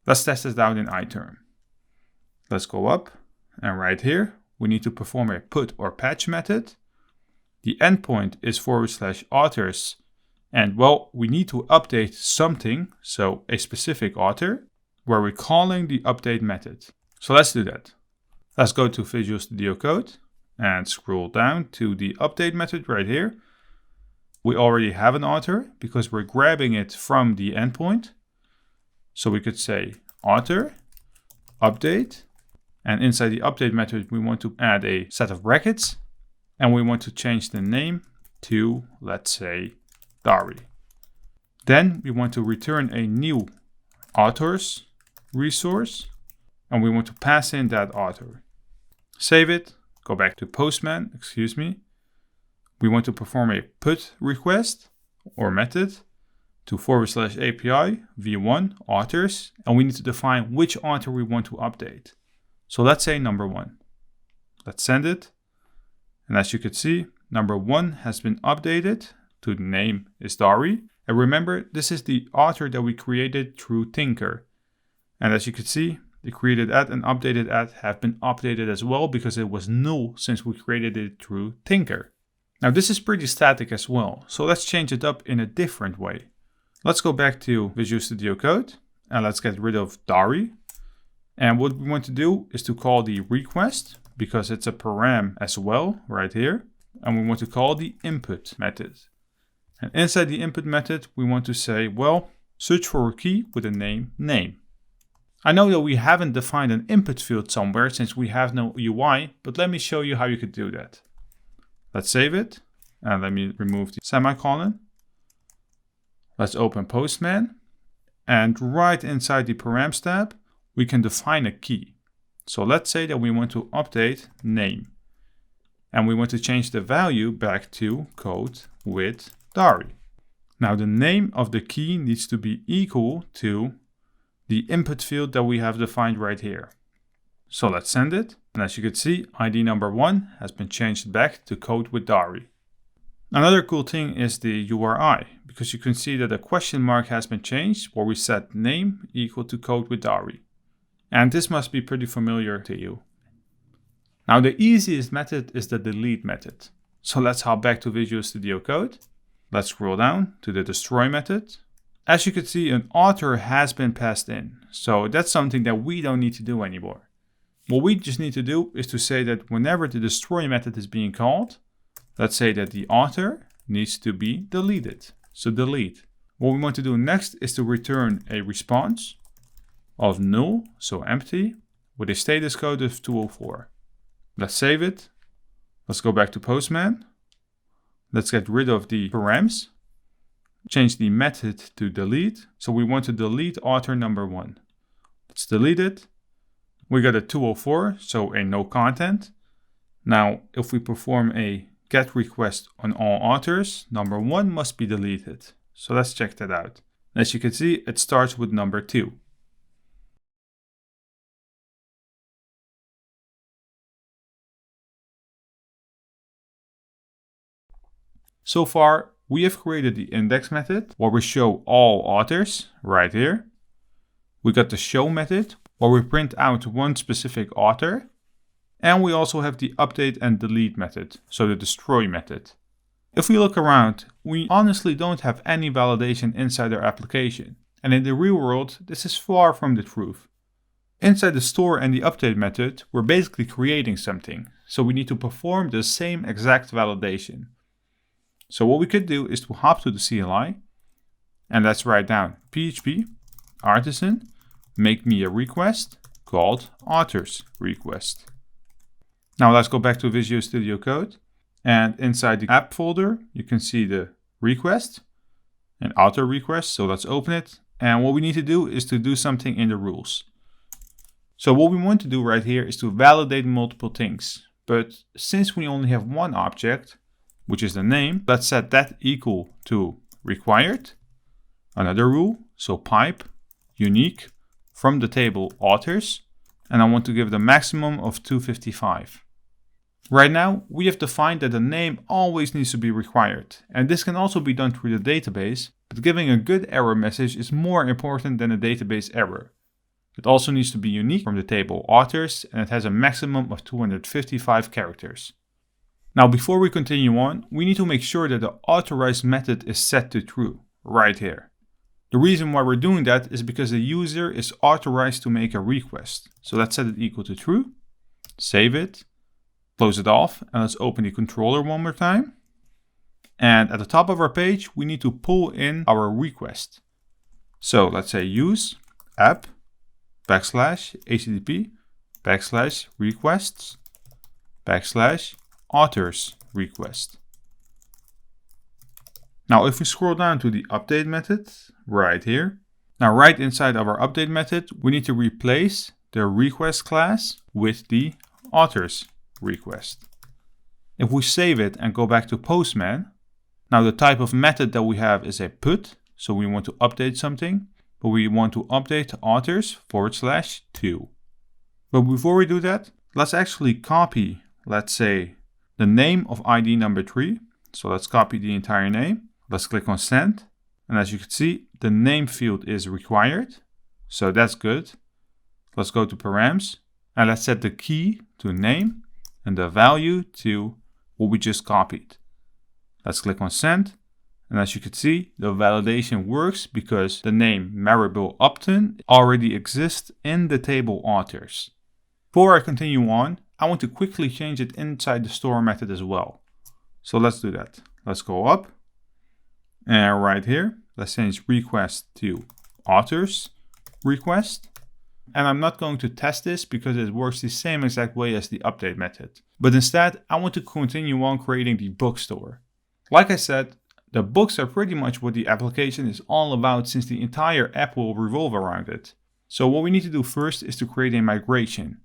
Let's test this out in iTerm. Let's go up, and right here, we need to perform a put or patch method. The endpoint is /authors, and well, we need to update something, so a specific author, where we're calling the update method. So let's do that. Let's go to Visual Studio Code and scroll down to the update method right here. We already have an author because we're grabbing it from the endpoint. So we could say author, update, and inside the update method, we want to add a set of brackets and we want to change the name to, let's say, Dari. Then we want to return a new authors resource and we want to pass in that author. Save it, go back to Postman, We want to perform a put request or method to /API v1 authors, and we need to define which author we want to update. So let's say number 1. Let's send it. And as you can see, number 1 has been updated to the name is Dari. And remember, this is the author that we created through Tinker. And as you can see, the created at and updated at have been updated as well because it was null since we created it through Tinker. Now this is pretty static as well, so let's change it up in a different way. Let's go back to Visual Studio Code and let's get rid of Dari. And what we want to do is to call the request because it's a param as well right here. And we want to call the input method. And inside the input method, we want to say, well, search for a key with the name. I know that we haven't defined an input field somewhere since we have no UI, but let me show you how you could do that. Let's save it and let me remove the semicolon. Let's open Postman and right inside the params tab, we can define a key. So let's say that we want to update name and we want to change the value back to code with Dari. Now the name of the key needs to be equal to the input field that we have defined right here. So let's send it. And as you can see, ID number 1 has been changed back to code with Dari. Another cool thing is the URI, because you can see that a question mark has been changed where we set name equal to code with Dari. And this must be pretty familiar to you. Now the easiest method is the delete method. So let's hop back to Visual Studio Code. Let's scroll down to the destroy method. As you can see, an author has been passed in. So that's something that we don't need to do anymore. What we just need to do is to say that whenever the destroy method is being called, let's say that the author needs to be deleted. So delete. What we want to do next is to return a response of null, so empty, with a status code of 204. Let's save it. Let's go back to Postman. Let's get rid of the params. change the method to delete. So we want to delete author number 1. Let's delete it. We got a 204, so a no content. Now, if we perform a GET request on all authors, number 1 must be deleted. So let's check that out. As you can see, it starts with number 2. So far, we have created the index method where we show all authors right here. We got the show method where we print out one specific author. And we also have the update and delete method, so the destroy method. If we look around, we honestly don't have any validation inside our application. And in the real world, this is far from the truth. Inside the store and the update method, we're basically creating something. So we need to perform the same exact validation. So what we could do is to hop to the CLI and let's write down PHP artisan make me a request called authors request. Now let's go back to Visual Studio Code, and inside the app folder you can see the request and author request. So let's open it, and what we need to do is to do something in the rules. So what we want to do right here is to validate multiple things, but since we only have one object, which is the name, let's set that equal to required. Another rule, so pipe unique from the table authors, and I want to give the maximum of 255. Right now, we have defined that the name always needs to be required, and this can also be done through the database, but giving a good error message is more important than a database error. It also needs to be unique from the table authors, and it has a maximum of 255 characters. Now, before we continue on, we need to make sure that the authorize method is set to true, right here. The reason why we're doing that is because the user is authorized to make a request. So let's set it equal to true, save it, close it off, and let's open the controller one more time. And at the top of our page, we need to pull in our request. So let's say use app /http /requests /authors request. Now if we scroll down to the update method right here, now right inside of our update method, we need to replace the request class with the authors request. If we save it and go back to postman, now the type of method that we have is a put, so we want to update something, but we want to update authors /2. But before we do that, let's actually copy, let's say, the name of ID number 3. So let's copy the entire name. Let's click on send. And as you can see, the name field is required. So that's good. Let's go to params and let's set the key to name and the value to what we just copied. Let's click on send. And as you can see, the validation works because the name Maribel Upton already exists in the table authors. Before I continue on, I want to quickly change it inside the store method as well. So let's do that. Let's go up and right here, let's change request to authors request. And I'm not going to test this because it works the same exact way as the update method. But instead, I want to continue on creating the bookstore. Like I said, the books are pretty much what the application is all about, since the entire app will revolve around it. So what we need to do first is to create a migration.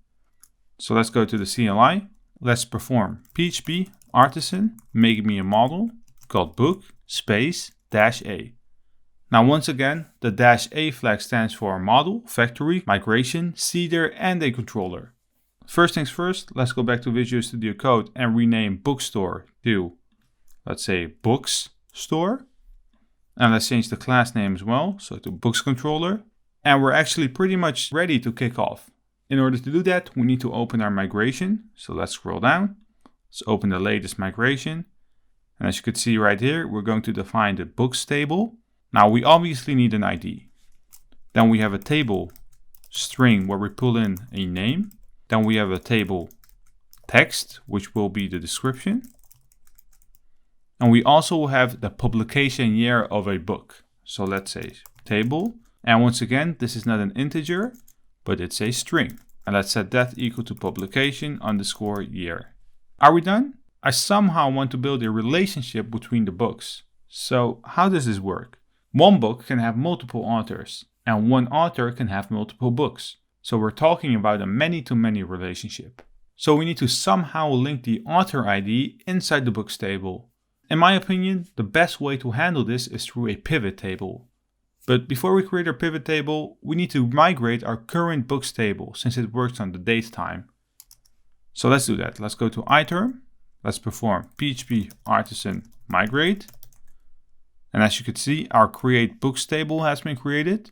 So let's go to the CLI. Let's perform PHP artisan make me a model called book space -a. Now once again, the -a flag stands for model, factory, migration, seeder, and a controller. First things first, let's go back to Visual Studio Code and rename bookstore to, let's say, books store. And let's change the class name as well, so to books controller. And we're actually pretty much ready to kick off. In order to do that, we need to open our migration. So let's scroll down. Let's open the latest migration. And as you can see right here, we're going to define the books table. Now we obviously need an ID. Then we have a table string where we pull in a name. Then we have a table text, which will be the description. And we also have the publication year of a book. So let's say table. And once again, this is not an integer, but it's a string. And let's set that equal to publication _ year. Are we done? I somehow want to build a relationship between the books. So how does this work? One book can have multiple authors, and one author can have multiple books. So we're talking about a many-to-many relationship. So we need to somehow link the author ID inside the books table. In my opinion, the best way to handle this is through a pivot table. But before we create our pivot table, we need to migrate our current books table since it works on the date time. So let's do that. Let's go to iterm. Let's perform PHP artisan migrate. And as you can see, our create books table has been created.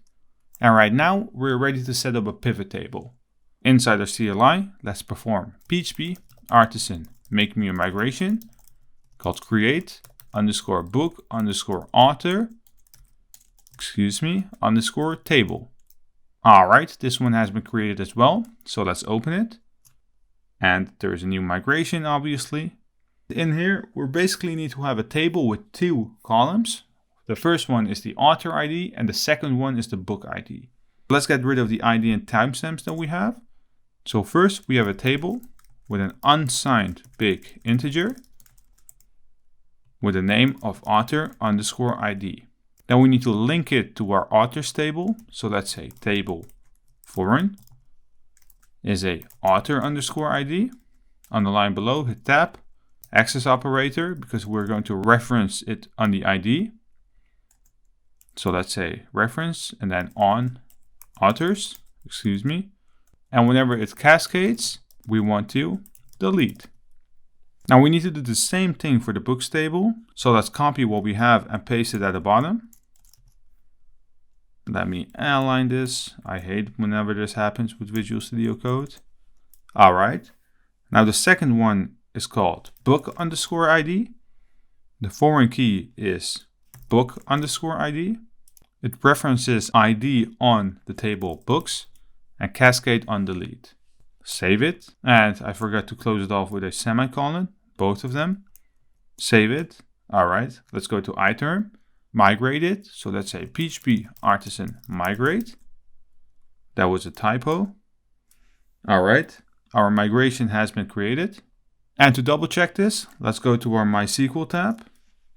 And right now we're ready to set up a pivot table. Inside our CLI, let's perform PHP artisan make me a migration called create underscore book underscore author underscore table. Alright, this one has been created as well. So let's open it. And there's a new migration, obviously. In here, we basically need to have a table with two columns. The first one is the author ID and the second one is the book ID. Let's get rid of the ID and timestamps that we have. So first we have a table with an unsigned big integer with a name of author underscore ID. Then we need to link it to our authors table. So let's say table foreign is a author underscore ID. On the line below, hit tab, access operator, because we're going to reference it on the ID. So let's say reference and then on authors, and whenever it cascades, we want to delete. Now we need to do the same thing for the books table. So let's copy what we have and paste it at the bottom. Let me align this. I hate whenever this happens with Visual Studio Code. All right. Now the second one is called book underscore ID. The foreign key is book underscore ID. It references ID on the table books and cascade on delete. Save it. And I forgot to close it off with a semicolon, both of them. Save it. All right, let's go to iterm, migrate it. So let's say PHP artisan migrate. That was a typo. All right, our migration has been created. And to double check this, let's go to our MySQL tab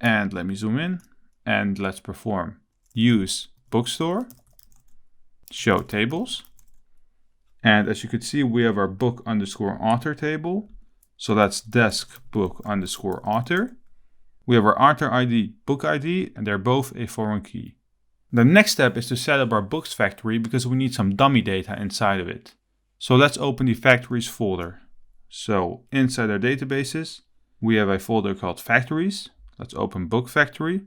and let me zoom in and let's perform use bookstore, show tables. And as you can see, we have our book underscore author table. So that's desk book underscore author. We have our author ID, book ID, and they're both a foreign key. The next step is to set up our books factory because we need some dummy data inside of it. So let's open the factories folder. So inside our databases, we have a folder called factories. Let's open book factory,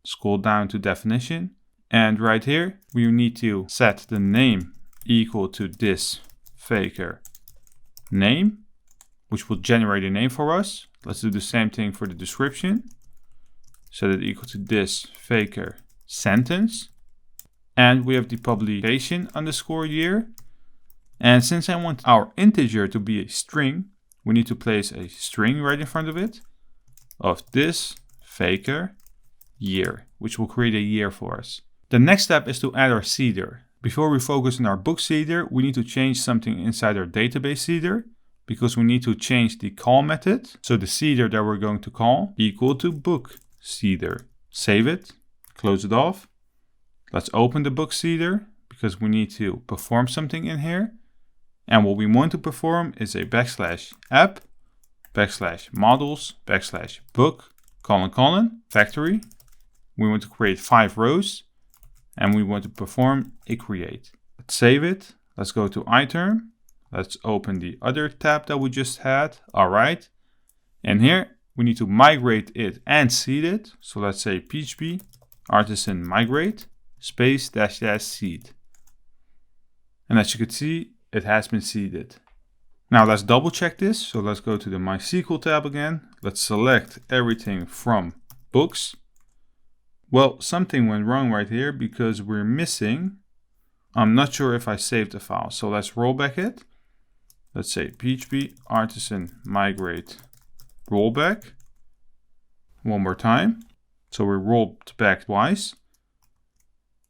scroll down to definition. And right here, we need to set the name equal to this faker name, which will generate a name for us. Let's do the same thing for the description. Set it equal to this faker sentence. And we have the publication underscore year. And since I want our integer to be a string, we need to place a string right in front of it of this faker year, which will create a year for us. The next step is to add our seeder. Before we focus on our book seeder, we need to change something inside our database seeder because we need to change the call method. So the seeder that we're going to call equal to book seeder. Save it, close it off. Let's open the book seeder because we need to perform something in here. And what we want to perform is a \app, \models, \book, : factory. We want to create 5 rows and we want to perform a create. Let's save it. Let's go to iterm. Let's open the other tab that we just had. All right. And here we need to migrate it and seed it. So let's say PHP artisan migrate space -- seed. And as you can see, it has been seeded. Now let's double check this. So let's go to the MySQL tab again. Let's select everything from books. Well, something went wrong right here because we're missing. I'm not sure if I saved the file. So let's roll back it. Let's say PHP artisan migrate rollback. One more time. So we rolled back twice.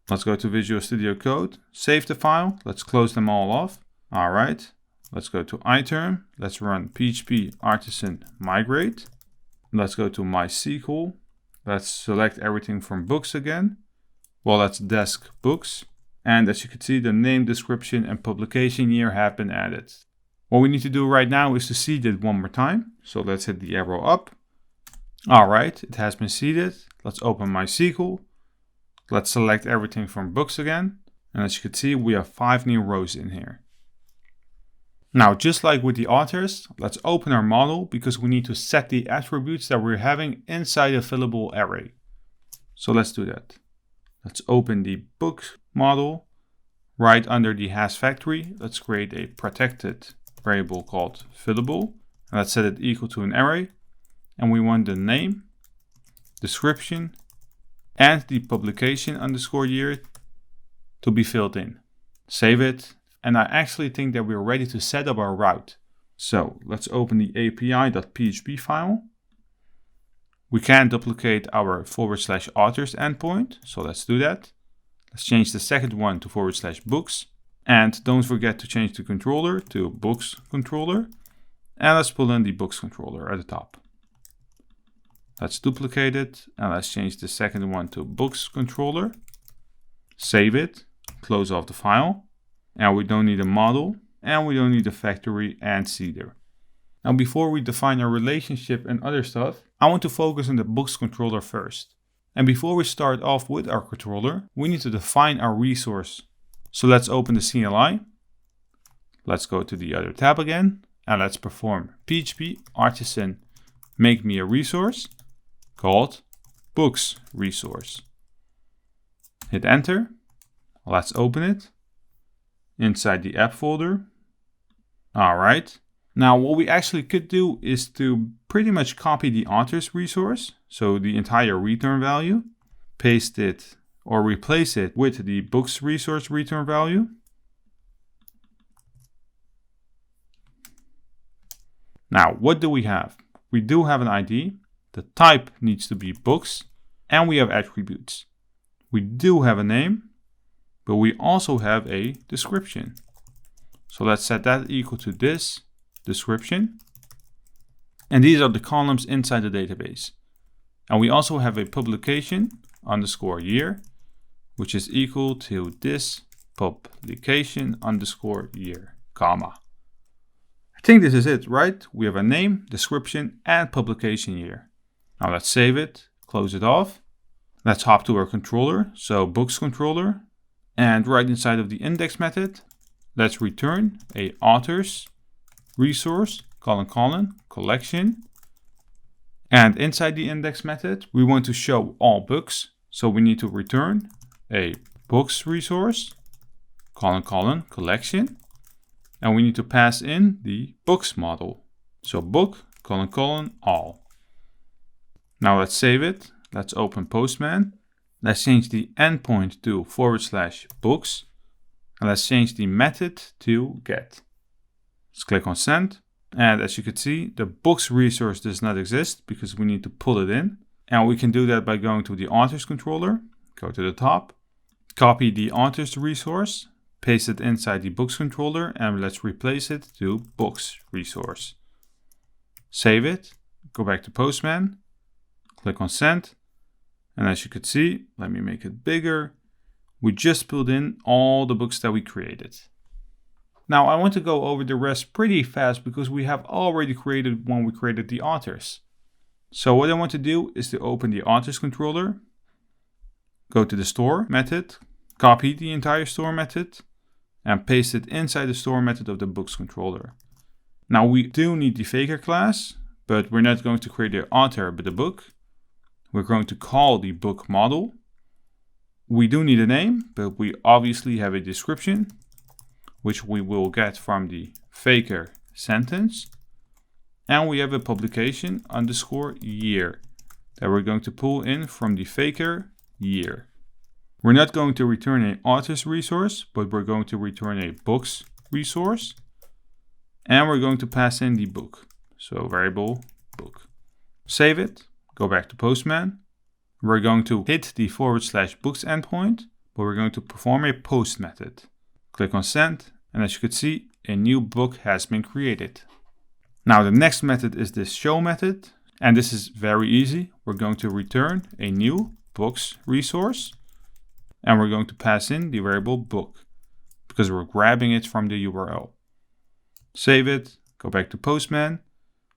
Let's go to Visual Studio Code, save the file. Let's close them all off. All right. Let's go to iterm. Let's run PHP artisan migrate. Let's go to MySQL. Let's select everything from books again. Well, that's desk books. And as you can see, the name, description, and publication year have been added. What we need to do right now is to seed it one more time. So let's hit the arrow up. All right, it has been seeded. Let's open MySQL. Let's select everything from books again. And as you can see, we have 5 new rows in here. Now, just like with the authors, let's open our model because we need to set the attributes that we're having inside a fillable array. So let's do that. Let's open the book model. Right under the has factory, let's create a protected variable called fillable. And let's set it equal to an array. And we want the name, description, and the publication underscore year to be filled in. Save it. And I actually think that we're ready to set up our route. So let's open the api.php file. We can duplicate our /authors endpoint. So let's do that. Let's change the second one to /books. And don't forget to change the controller to books controller. And let's pull in the books controller at the top. Let's duplicate it. And let's change the second one to books controller. Save it. Close off the file. And we don't need a model, and we don't need a factory and seeder. Now, before we define our relationship and other stuff, I want to focus on the books controller first. And before we start off with our controller, we need to define our resource. So let's open the CLI. Let's go to the other tab again, and let's perform PHP artisan make me a resource called books resource. Hit enter. Let's open it. Inside the app folder. All right. Now what we actually could do is to pretty much copy the authors resource. So the entire return value, paste it or replace it with the books resource return value. Now, what do we have? We do have an ID. The type needs to be books and we have attributes. We do have a name. But we also have a description. So let's set that equal to this description. And these are the columns inside the database. And we also have a publication underscore year, which is equal to this publication underscore year, comma. I think this is it, right? We have a name, description, and publication year. Now let's save it, close it off. Let's hop to our controller. So books controller. And right inside of the index method, let's return a authors resource, collection. And inside the index method, we want to show all books. So we need to return a books resource, collection. And we need to pass in the books model. So book, all. Now let's save it. Let's open Postman. Let's change the endpoint to /books. And let's change the method to get. Let's click on send. And as you can see, the books resource does not exist because we need to pull it in. And we can do that by going to the authors controller. Go to the top. Copy the authors resource. Paste it inside the books controller. And let's replace it to books resource. Save it. Go back to Postman. Click on send. And as you can see, let me make it bigger. We just pulled in all the books that we created. Now I want to go over the rest pretty fast because we have already created when we created the authors. So what I want to do is to open the authors controller, go to the store method, copy the entire store method, and paste it inside the store method of the books controller. Now we do need the faker class, but we're not going to create the author but the book. We're going to call the book model. We do need a name, but we obviously have a description, which we will get from the faker sentence. And we have a publication underscore year that we're going to pull in from the faker year. We're not going to return an authors resource, but we're going to return a books resource. And we're going to pass in the book. So variable book. Save it. Go back to Postman. We're going to hit the /books endpoint, but we're going to perform a post method. Click on send, and as you can see, a new book has been created. Now the next method is this show method, and this is very easy. we're going to return a new books resource, and we're going to pass in the variable book because we're grabbing it from the URL. Save it, go back to postman.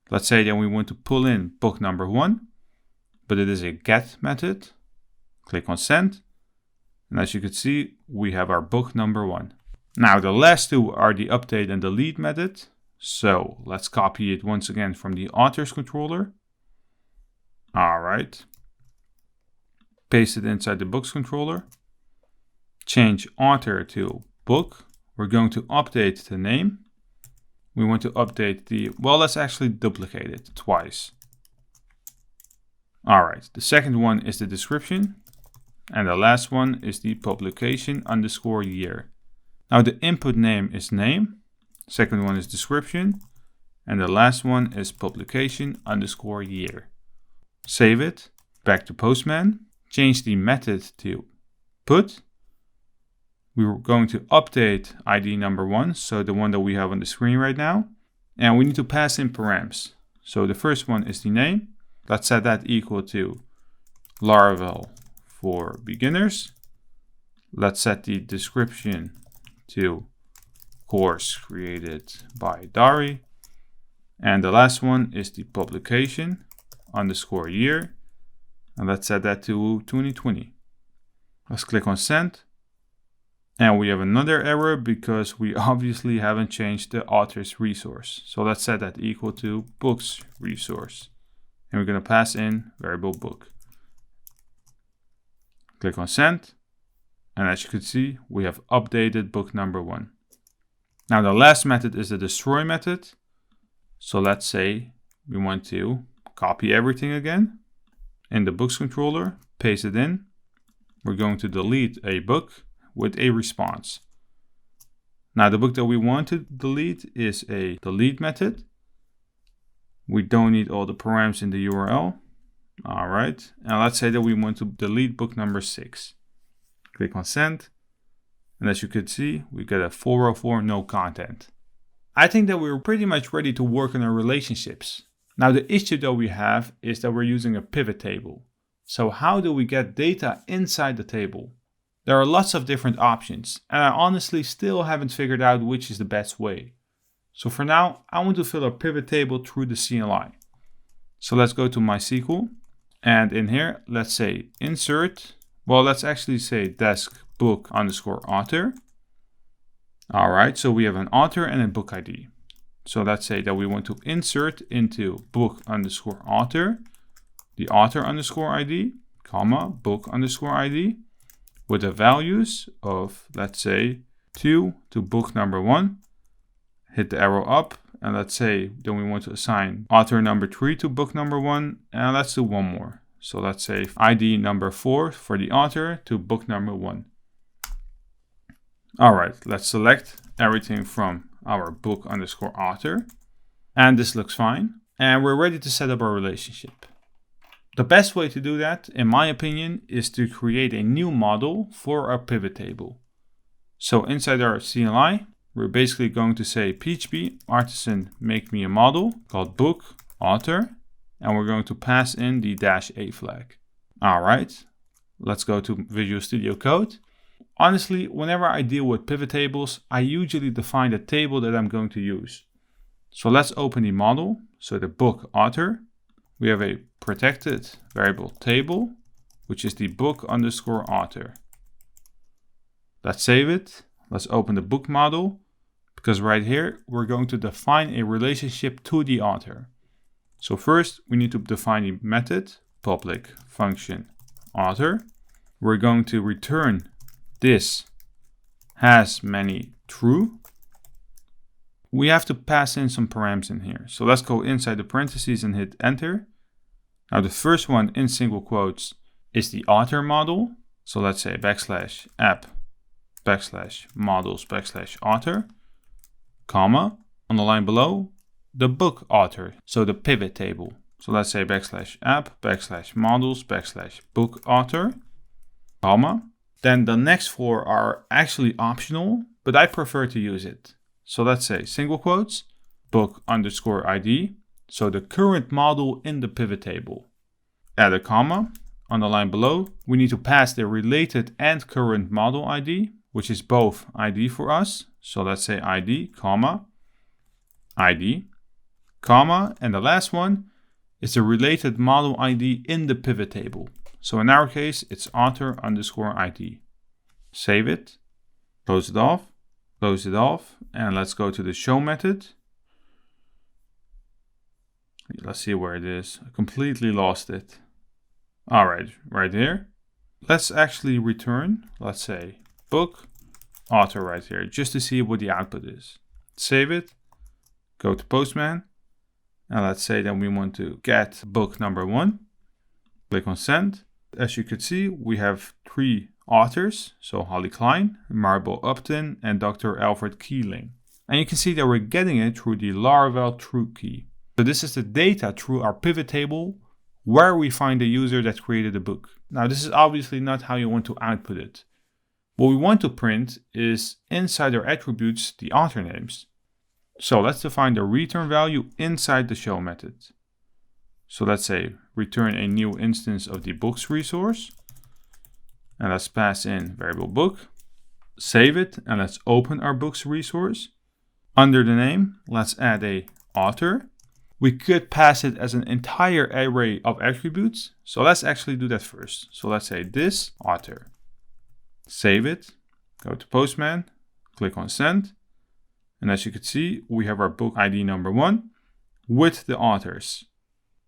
Let's say that we want to pull in book number 1, but it is a get method. Click on send. And as you can see, we have our book number 1. Now the last two are the update and delete method. So let's copy it once again from the authors controller. All right. Paste it inside the books controller. Change author to book. We're going to update the name. We want to update the, well, let's actually duplicate it twice. All right, the second one is the description. And the last one is the publication _ year. Now the input name is name. Second one is description. And the last one is publication _ year. Save it, back to postman. Change the method to put. We were going to update ID number 1, so the one that we have on the screen right now. And we need to pass in params. So the first one is the name. Let's set that equal to Laravel for beginners. Let's set the description to course created by Dari. And the last one is the publication _ year. And let's set that to 2020. Let's click on send. And we have another error because we obviously haven't changed the author's resource. So let's set that equal to books resource. And we're going to pass in variable book. Click on send. And as you can see, we have updated book number 1. Now the last method is the destroy method. So let's say we want to copy everything again. In the books controller, paste it in. We're going to delete a book with a response. Now the book that we want to delete is a delete method. We don't need all the params in the URL. All right, and let's say that we want to delete book number 6. Click on send. And as you can see, we get a 404 no content. I think that we're pretty much ready to work on our relationships. Now the issue that we have is that we're using a pivot table. So how do we get data inside the table? There are lots of different options, and I honestly still haven't figured out which is the best way. So for now, I want to fill a pivot table through the CLI. So let's go to MySQL, and in here, let's say insert. Well, let's actually say desk book _ author. All right, so we have an author and a book ID. So let's say that we want to insert into book _ author, the author _ ID, comma, book _ ID, with the values of, let's say, 2 to book number 1. Hit the arrow up, and let's say then we want to assign author number 3 to book number 1, and let's do one more. So let's say ID number 4 for the author to book number 1. All right, let's select everything from our book _ author, and this looks fine. And we're ready to set up our relationship. The best way to do that, in my opinion, is to create a new model for our pivot table. So inside our CLI, we're basically going to say PHP artisan make me a model called book author, and we're going to pass in the -a flag. All right, let's go to Visual Studio Code. Honestly, whenever I deal with pivot tables, I usually define the table that I'm going to use. So let's open the model. So the book author. We have a protected variable table, which is the book _ author. Let's save it. Let's open the book model, because right here, we're going to define a relationship to the author. So first, we need to define the method, public function author. We're going to return this has many true. We have to pass in some params in here. So let's go inside the parentheses and hit enter. Now the first one in single quotes is the author model. So let's say \app \models \author, comma, on the line below, the book author, so the pivot table. So let's say \app \models \book author, comma. Then the next 4 are actually optional, but I prefer to use it. So let's say single quotes, book _ ID, so the current model in the pivot table. add a comma. On the line below, we need to pass the related and current model ID, which is both ID for us. So let's say ID, comma, ID, comma, and the last one is the related model ID in the pivot table. So in our case, it's author underscore ID. Save it, close it off, and let's go to the show method. Let's see where it is. I completely lost it. All right, right here. Let's actually return, let's say, book, author right here, just to see what the output is. Save it, go to postman, and let's say that we want to get book number 1. Click on send. As you could see, we have 3 authors, so Holly Klein, Marble Upton, and Dr. Alfred Keeling. And you can see that we're getting it through the Laravel true key. So this is the data through our pivot table where we find the user that created the book. Now this is obviously not how you want to output it. What we want to print is inside our attributes the author names. So let's define the return value inside the show method. So let's say return a new instance of the books resource. And let's pass in variable book. Save it and let's open our books resource. Under the name, let's add a author. We could pass it as an entire array of attributes. So let's actually do that first. So let's say this author. Save it, go to postman, click on send. And as you can see, we have our book ID number 1 with the authors.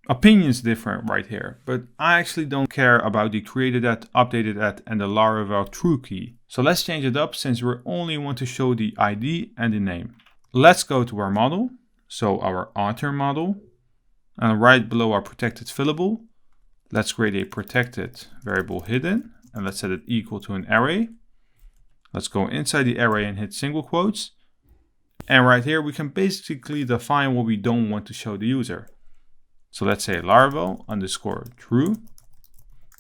Opinions differ right here, but I actually don't care about the created at, updated at, and the Laravel true key. So let's change it up since we only want to show the ID and the name. Let's go to our model. So our author model, and right below our protected fillable, let's create a protected variable hidden, and let's set it equal to an array. Let's go inside the array and hit single quotes. And right here, we can basically define what we don't want to show the user. So let's say Laravel underscore true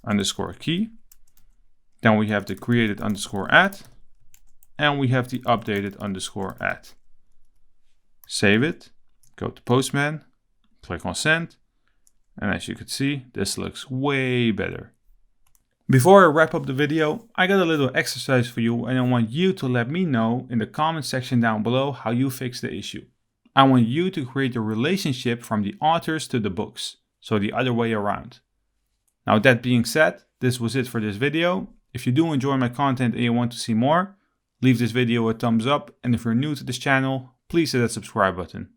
underscore key. Then we have the created underscore at, and we have the updated underscore at. Save it. Go to postman, click on send, and as you can see, this looks way better. Before I wrap up the video, I got a little exercise for you and I want you to let me know in the comment section down below how you fix the issue. I want you to create a relationship from the authors to the books, so the other way around. Now that being said, this was it for this video. If you do enjoy my content and you want to see more, leave this video a thumbs up, and if you're new to this channel, please hit that subscribe button.